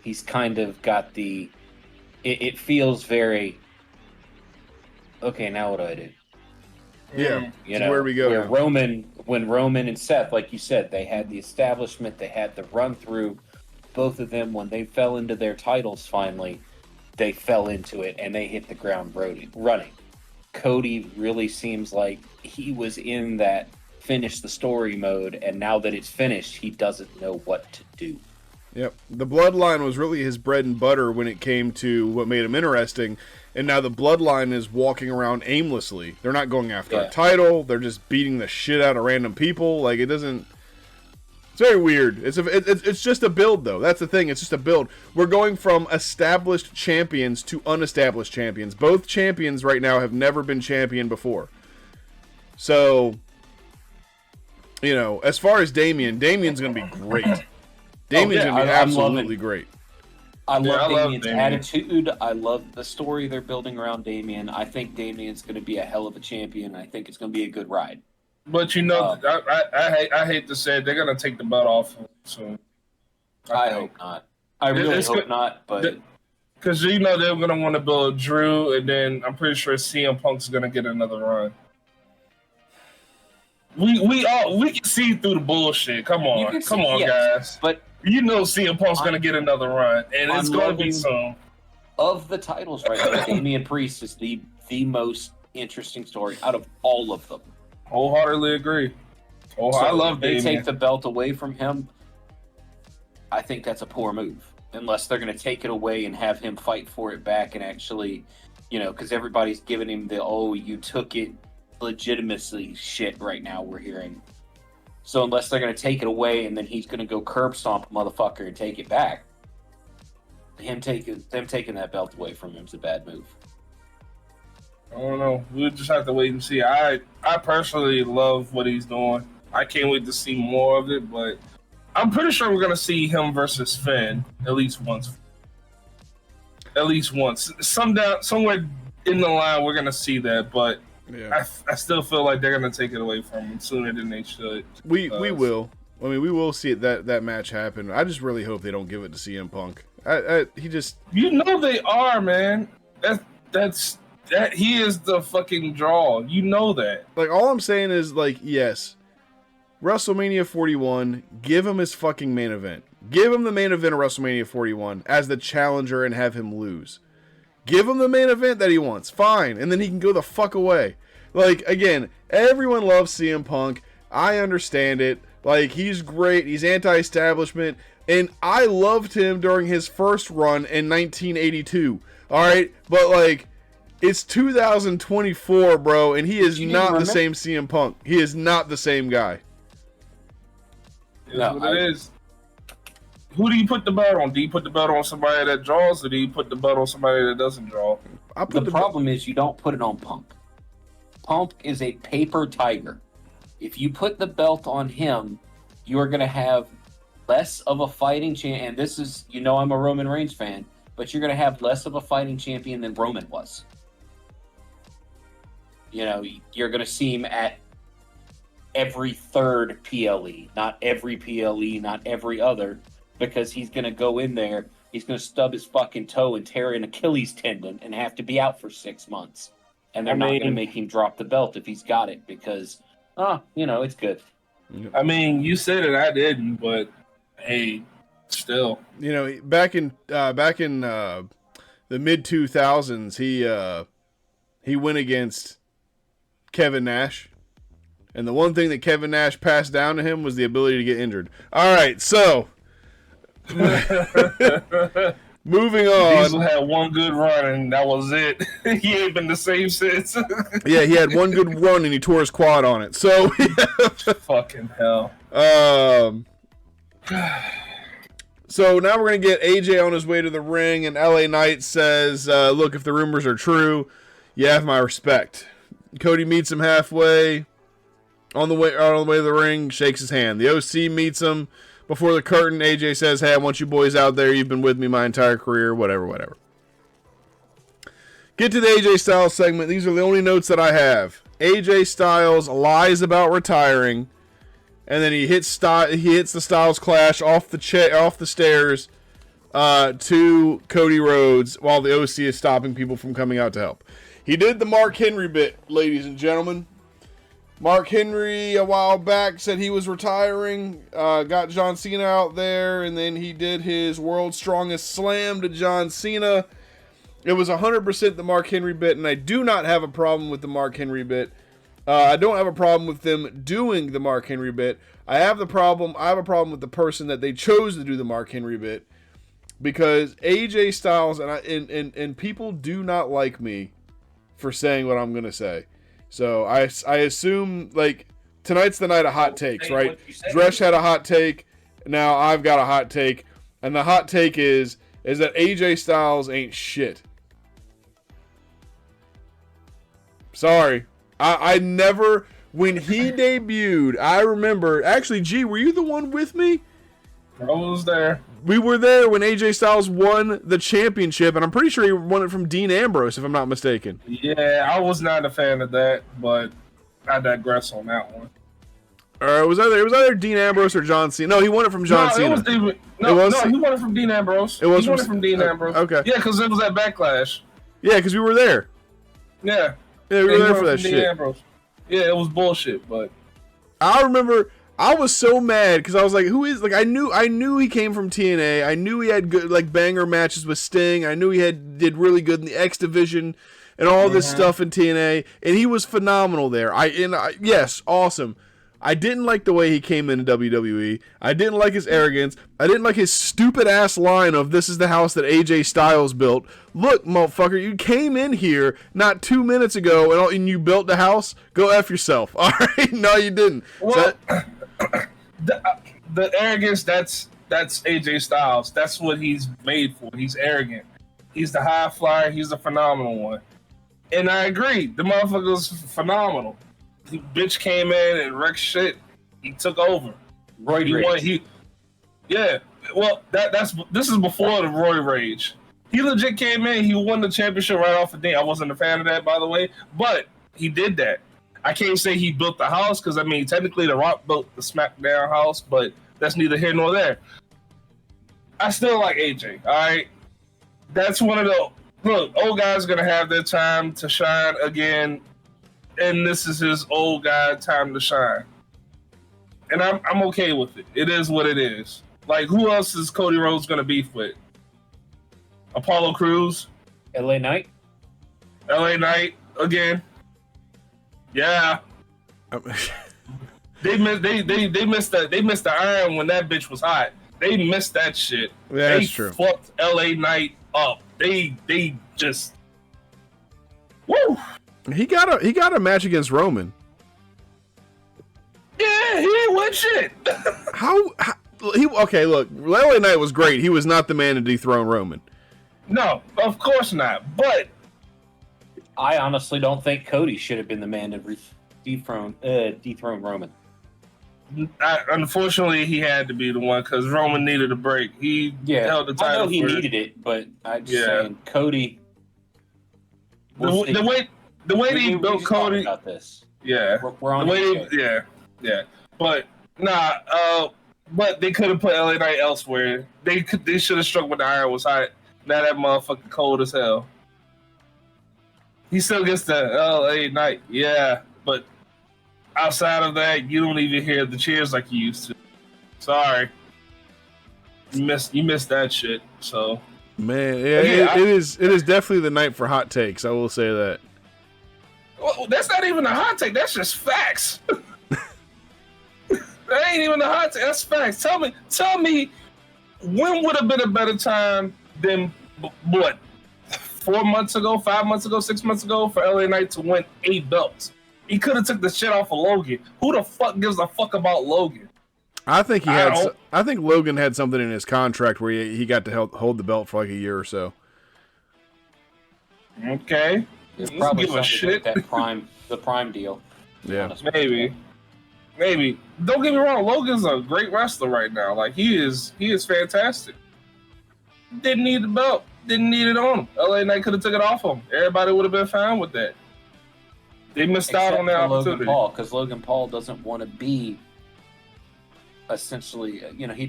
C: he's kind of got it feels very, okay, now what do I do?
A: Yeah, where we go.
C: When Roman and Seth, like you said, they had the establishment, they had the run through, both of them, when they fell into their titles finally, they fell into it and they hit the ground running. Cody really seems like he was in that finish the story mode, and now that it's finished, he doesn't know what to do.
A: Yep. The bloodline was really his bread and butter when it came to what made him interesting, and now the bloodline is walking around aimlessly. They're not going after a title, they're just beating the shit out of random people. Like, it doesn't... It's very weird. It's just a build, though. That's the thing. It's just a build. We're going from established champions to unestablished champions. Both champions right now have never been champion before. So, you know, as far as Damien's going to be great. Damien's going to be absolutely great.
C: I love Damien's attitude. I love the story they're building around Damien. I think Damien's going to be a hell of a champion. I think it's going to be a good ride.
B: But you know, I hate to say it, they're gonna take the belt off soon.
C: I hope not. I really hope not. But
B: because you know they're gonna want to build Drew, and then I'm pretty sure CM Punk's gonna get another run. We can see through the bullshit. Come on, guys.
C: But
B: you know CM Punk's gonna get another run, and it's gonna be soon.
C: Of the titles right now, Damian Priest is the most interesting story out of all of them.
B: Wholeheartedly agree. I love Damien.
C: They take the belt away from him. I think that's a poor move, unless they're going to take it away and have him fight for it back and actually, you know, because everybody's giving him the you took it legitimately shit right now. We're hearing. So unless they're going to take it away and then he's going to go curb stomp a motherfucker and take it back, them taking that belt away from him is a bad move.
B: I don't know. We'll just have to wait and see. I personally love what he's doing. I can't wait to see more of it, but I'm pretty sure we're gonna see him versus Finn at least once. At least once. Somewhere in the line, we're gonna see that, but yeah. I still feel like they're gonna take it away from him sooner than they should.
A: We will. I mean, we will see that match happen. I just really hope they don't give it to CM Punk. He just...
B: You know they are, man. He is the fucking draw. You know that.
A: Like, all I'm saying is, like, yes, WrestleMania 41, give him his fucking main event. Give him the main event of WrestleMania 41 as the challenger and have him lose. Give him the main event that he wants. Fine. And then he can go the fuck away. Like, again, everyone loves CM Punk. I understand it. Like, he's great. He's anti-establishment. And I loved him during his first run in 1982. Alright? But, like... It's 2024, bro, and he is not the same CM Punk. He is not the same guy.
B: It is. Who do you put the belt on? Do you put the belt on somebody that draws, or do you put the belt on somebody that doesn't draw?
C: The problem is you don't put it on Punk. Punk is a paper tiger. If you put the belt on him, you are going to have less of a fighting champion. And this is, you know, I'm a Roman Reigns fan, but you're going to have less of a fighting champion than Roman was. You know, you're going to see him at every third PLE, not every PLE, not every other, because he's going to go in there, he's going to stub his fucking toe and tear an Achilles tendon and have to be out for 6 months. And they're not going to make him drop the belt if he's got it because, you know, it's good.
B: I mean, you said it, I didn't, but hey, still.
A: You know, back in the mid 2000s, he went against Kevin Nash, and the one thing that Kevin Nash passed down to him was the ability to get injured. All right, so moving on.
B: Diesel had one good run, and that was it. He ain't been the same since.
A: Yeah, he had one good run, and he tore his quad on it. So
B: fucking hell.
A: So now we're gonna get AJ on his way to the ring, and LA Knight says, "Look, if the rumors are true, you have my respect." Cody meets him halfway on the way to the ring, shakes his hand. The OC meets him before the curtain. AJ says, "Hey, I want you boys out there. You've been with me my entire career, whatever. Get to the AJ Styles segment. These are the only notes that I have. AJ Styles lies about retiring, and then he hits the Styles Clash off the stairs to Cody Rhodes while the OC is stopping people from coming out to help. He did the Mark Henry bit, ladies and gentlemen. Mark Henry a while back said he was retiring, got John Cena out there, and then he did his World's Strongest Slam to John Cena. It was 100% the Mark Henry bit, and I do not have a problem with the Mark Henry bit. I don't have a problem with them doing the Mark Henry bit. I have a problem with the person that they chose to do the Mark Henry bit, because AJ Styles and people do not like me for saying what I'm going to say. So I assume, like, tonight's the night of hot takes, right? Dresh had a hot take. Now I've got a hot take. And the hot take is that AJ Styles ain't shit. Sorry. I never, when he debuted, I remember, actually, G, were you the one with me?
B: I was there.
A: We were there when AJ Styles won the championship, and I'm pretty sure he won it from Dean Ambrose, if I'm not mistaken.
B: Yeah, I was not a fan of that, but I digress on that one.
A: It was either Dean Ambrose or John Cena. No, he won it from John Cena.
B: He won it from Dean Ambrose. He won it from Dean Ambrose.
A: Okay.
B: Yeah, because it was at Backlash.
A: Yeah, because we were there.
B: Yeah.
A: Yeah, we were there for that shit.
B: Ambrose. Yeah, it was bullshit, but
A: I remember I was so mad because I was like, "Who is?" Like, I knew he came from TNA. I knew he had good, like, banger matches with Sting. I knew he did really good in the X Division and all this stuff in TNA, and he was phenomenal there. Yes, awesome. I didn't like the way he came into WWE. I didn't like his arrogance. I didn't like his stupid ass line of "This is the house that AJ Styles built." Look, motherfucker, you came in here not 2 minutes ago and you built the house. Go F yourself. All right? No, you didn't.
B: Well, the arrogance, that's AJ Styles. That's what he's made for. He's arrogant. He's the high flyer. He's the phenomenal one. And I agree. The motherfucker's phenomenal. The bitch came in and wrecked shit. He took over. Yeah. Well, this is before the Roy Rage. He legit came in. He won the championship right off the day. I wasn't a fan of that, by the way, but he did that. I can't say he built the house because, I mean, technically The Rock built the SmackDown house, but that's neither here nor there. I still like AJ. All right, that's one of the old guys gonna have their time to shine again. And this is his old guy time to shine. And I'm okay with it. It is what it is. Like, who else is Cody Rhodes going to beef with? Apollo Crews?
C: LA Knight?
B: LA Knight again. Yeah. They missed the iron when that bitch was hot. They missed that shit.
A: Yeah, that's true.
B: They fucked LA Knight up. They just woo.
A: He got a match against Roman.
B: Yeah, he ain't win shit.
A: Okay, look, LA Knight was great. He was not the man to dethrone Roman.
B: No, of course not. But
C: I honestly don't think Cody should have been the man to dethrone Roman.
B: Unfortunately, he had to be the one because Roman needed a break. He held the title.
C: I know he needed it, but I'm just saying, Cody.
B: The way they built Cody
C: about this.
B: Yeah.
C: We're on
B: the way yeah. But but they could have put LA Knight elsewhere. They should have struck when the iron was hot. Now that motherfucker cold as hell. He still gets the LA Knight, yeah, but outside of that, you don't even hear the cheers like you used to. Sorry. You missed that shit. So
A: man, it is definitely the night for hot takes, I will say that.
B: Well, that's not even a hot take. That's just facts. That ain't even a hot take. That's facts. Tell me, when would have been a better time than what? 4 months ago, 5 months ago, 6 months ago for LA Knight to win 8 belts. He could have took the shit off of Logan. Who the fuck gives a fuck about Logan?
A: I think I think Logan had something in his contract where he got to hold the belt for like a year or so.
B: Okay.
C: It's probably something with the prime deal.
A: Yeah,
B: maybe. Don't get me wrong. Logan's a great wrestler right now. Like he is fantastic. Didn't need the belt. Didn't need it on him. LA Knight could have took it off him. Everybody would have been fine with that. They missed out on that opportunity.
C: Because Logan Paul doesn't want to be essentially,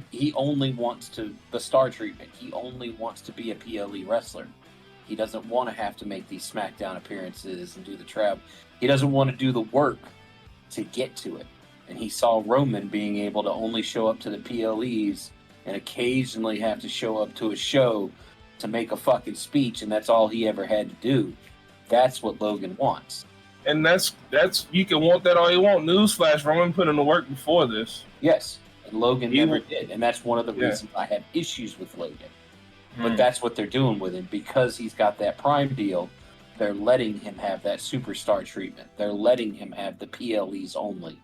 C: he only wants the star treatment. He only wants to be a PLE wrestler. He doesn't want to have to make these SmackDown appearances and do the travel. He doesn't want to do the work to get to it. And he saw Roman being able to only show up to the PLEs and occasionally have to show up to a show to make a fucking speech, and that's all he ever had to do. That's what Logan wants.
B: And that's you can want that all you want. Newsflash, Roman put in the work before this.
C: Yes, and Logan never did, and that's one of the reasons I have issues with Logan. But that's what they're doing with him. Because he's got that Prime deal, they're letting him have that superstar treatment. They're letting him have the PLEs only.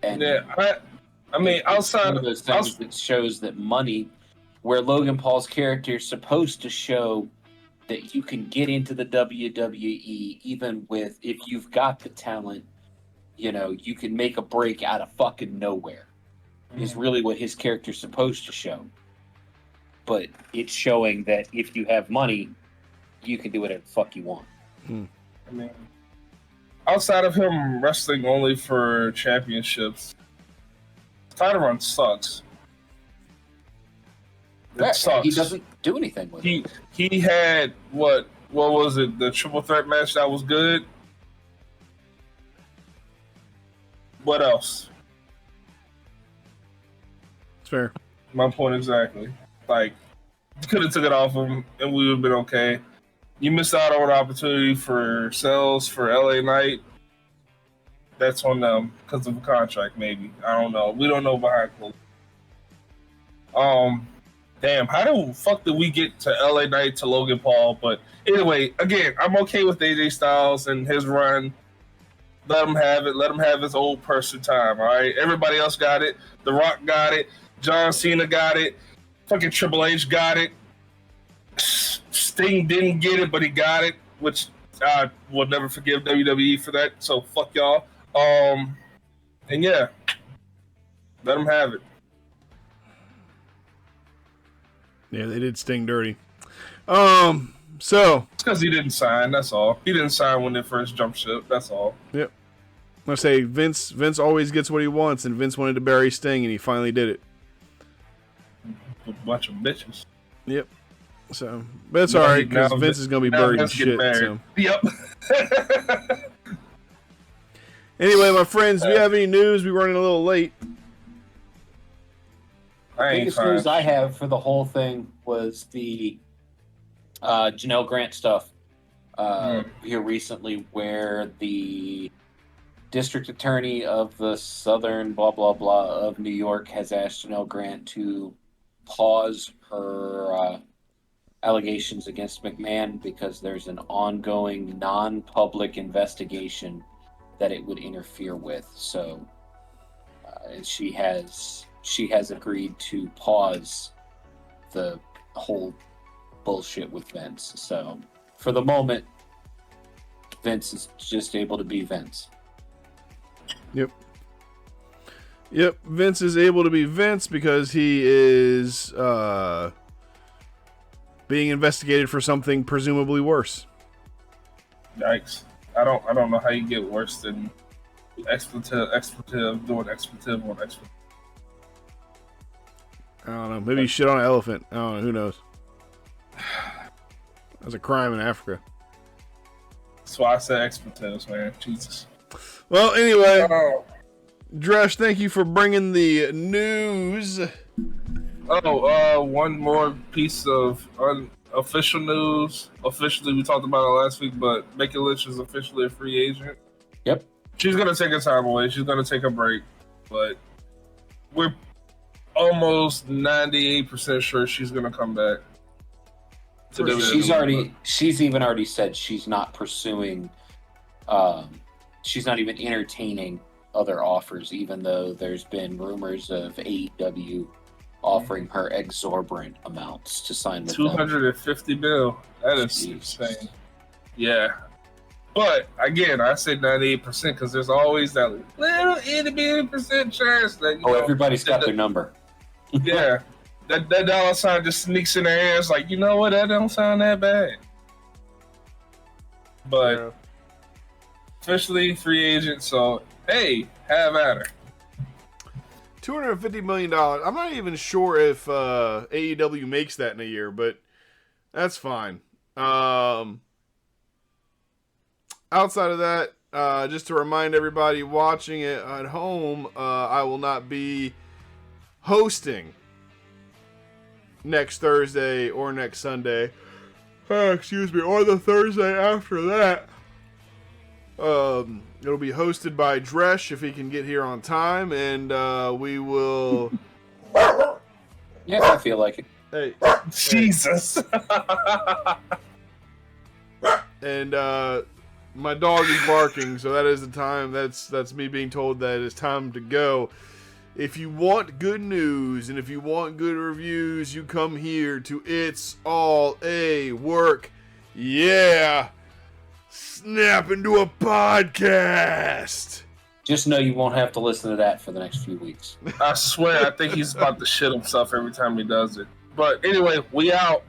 C: And
B: I mean, outside
C: of those things that shows that money, where Logan Paul's character is supposed to show that you can get into the WWE even with, if you've got the talent, you know, you can make a break out of fucking nowhere. Is really what his character's supposed to show. But it's showing that if you have money, you can do whatever the fuck you want.
B: I mean, outside of him wrestling only for championships, title run sucks. It sucks.
C: He doesn't do anything with it.
B: He had what was it? The triple threat match that was good. What else?
A: It's fair.
B: My point exactly. Like, you could have took it off him and we would have been okay. You missed out on an opportunity for sales for LA Knight. That's on them because of a contract, maybe. I don't know. We don't know behind closed. Damn, how the fuck did we get to LA Knight to Logan Paul? But anyway, again, I'm okay with AJ Styles and his run. Let him have it. Let him have his old person time, all right? Everybody else got it. The Rock got it. John Cena got it. Fucking Triple H got it. Sting didn't get it, but he got it, which I will never forgive WWE for that. So fuck y'all. And yeah, let him have it.
A: Yeah, they did Sting dirty. So
B: it's because he didn't sign. That's all. He didn't sign when they first jumped ship. That's all.
A: Yep. I say Vince always gets what he wants, and Vince wanted to bury Sting, and he finally did it.
B: A bunch of bitches.
A: Yep. So, but it's all right because Vince is gonna be buried in shit. So.
B: Yep.
A: Anyway, my friends, do we have any news? We're running a little late.
C: The biggest news I have for the whole thing was the Janelle Grant stuff here recently, where the district attorney of the southern blah blah blah of New York has asked Janelle Grant to pause her allegations against McMahon because there's an ongoing non-public investigation that it would interfere with. So she has agreed to pause the whole bullshit with Vince. So for the moment, Vince is just able to be Vince.
A: Yep, Vince is able to be Vince because he is being investigated for something presumably worse.
B: Yikes. I don't know how you get worse than expletive doing expletive on expletive.
A: I don't know. Maybe shit on an elephant. I don't know. Who knows? That's a crime in Africa.
B: That's why I said expletives, man. Jesus.
A: Well, anyway, Dresh, thank you for bringing the news.
B: One more piece of unofficial news. Officially, we talked about it last week, but Becky Lynch is officially a free agent.
C: Yep.
B: She's going to take her time away. She's going to take a break. But we're almost 98% sure she's going to come back.
C: She's even already said she's not pursuing, she's not even entertaining other offers, even though there's been rumors of AEW offering her exorbitant amounts to sign with
B: $250 million. That is insane. Yeah. But again, I say 98% because there's always that little itty percent chance that
C: everybody's got their number.
B: Yeah. That dollar sign just sneaks in their hands like, you know what, that don't sound that bad. But officially free agent, so hey, have at her.
A: $250 million. I'm not even sure if AEW makes that in a year, but that's fine. Outside of that, just to remind everybody watching it at home, I will not be hosting next Thursday or next Sunday. Excuse me, or the Thursday after that. It'll be hosted by Dresh if he can get here on time, and we will.
C: Yeah, I feel like it.
A: Hey,
B: Jesus.
A: And my dog is barking, so that is the time. That's me being told that it's time to go. If you want good news and if you want good reviews, you come here to It's All a Work. Yeah. Snap into a podcast.
C: Just know you won't have to listen to that for the next few weeks.
B: I swear, I think he's about to shit himself every time he does it. But anyway, we out.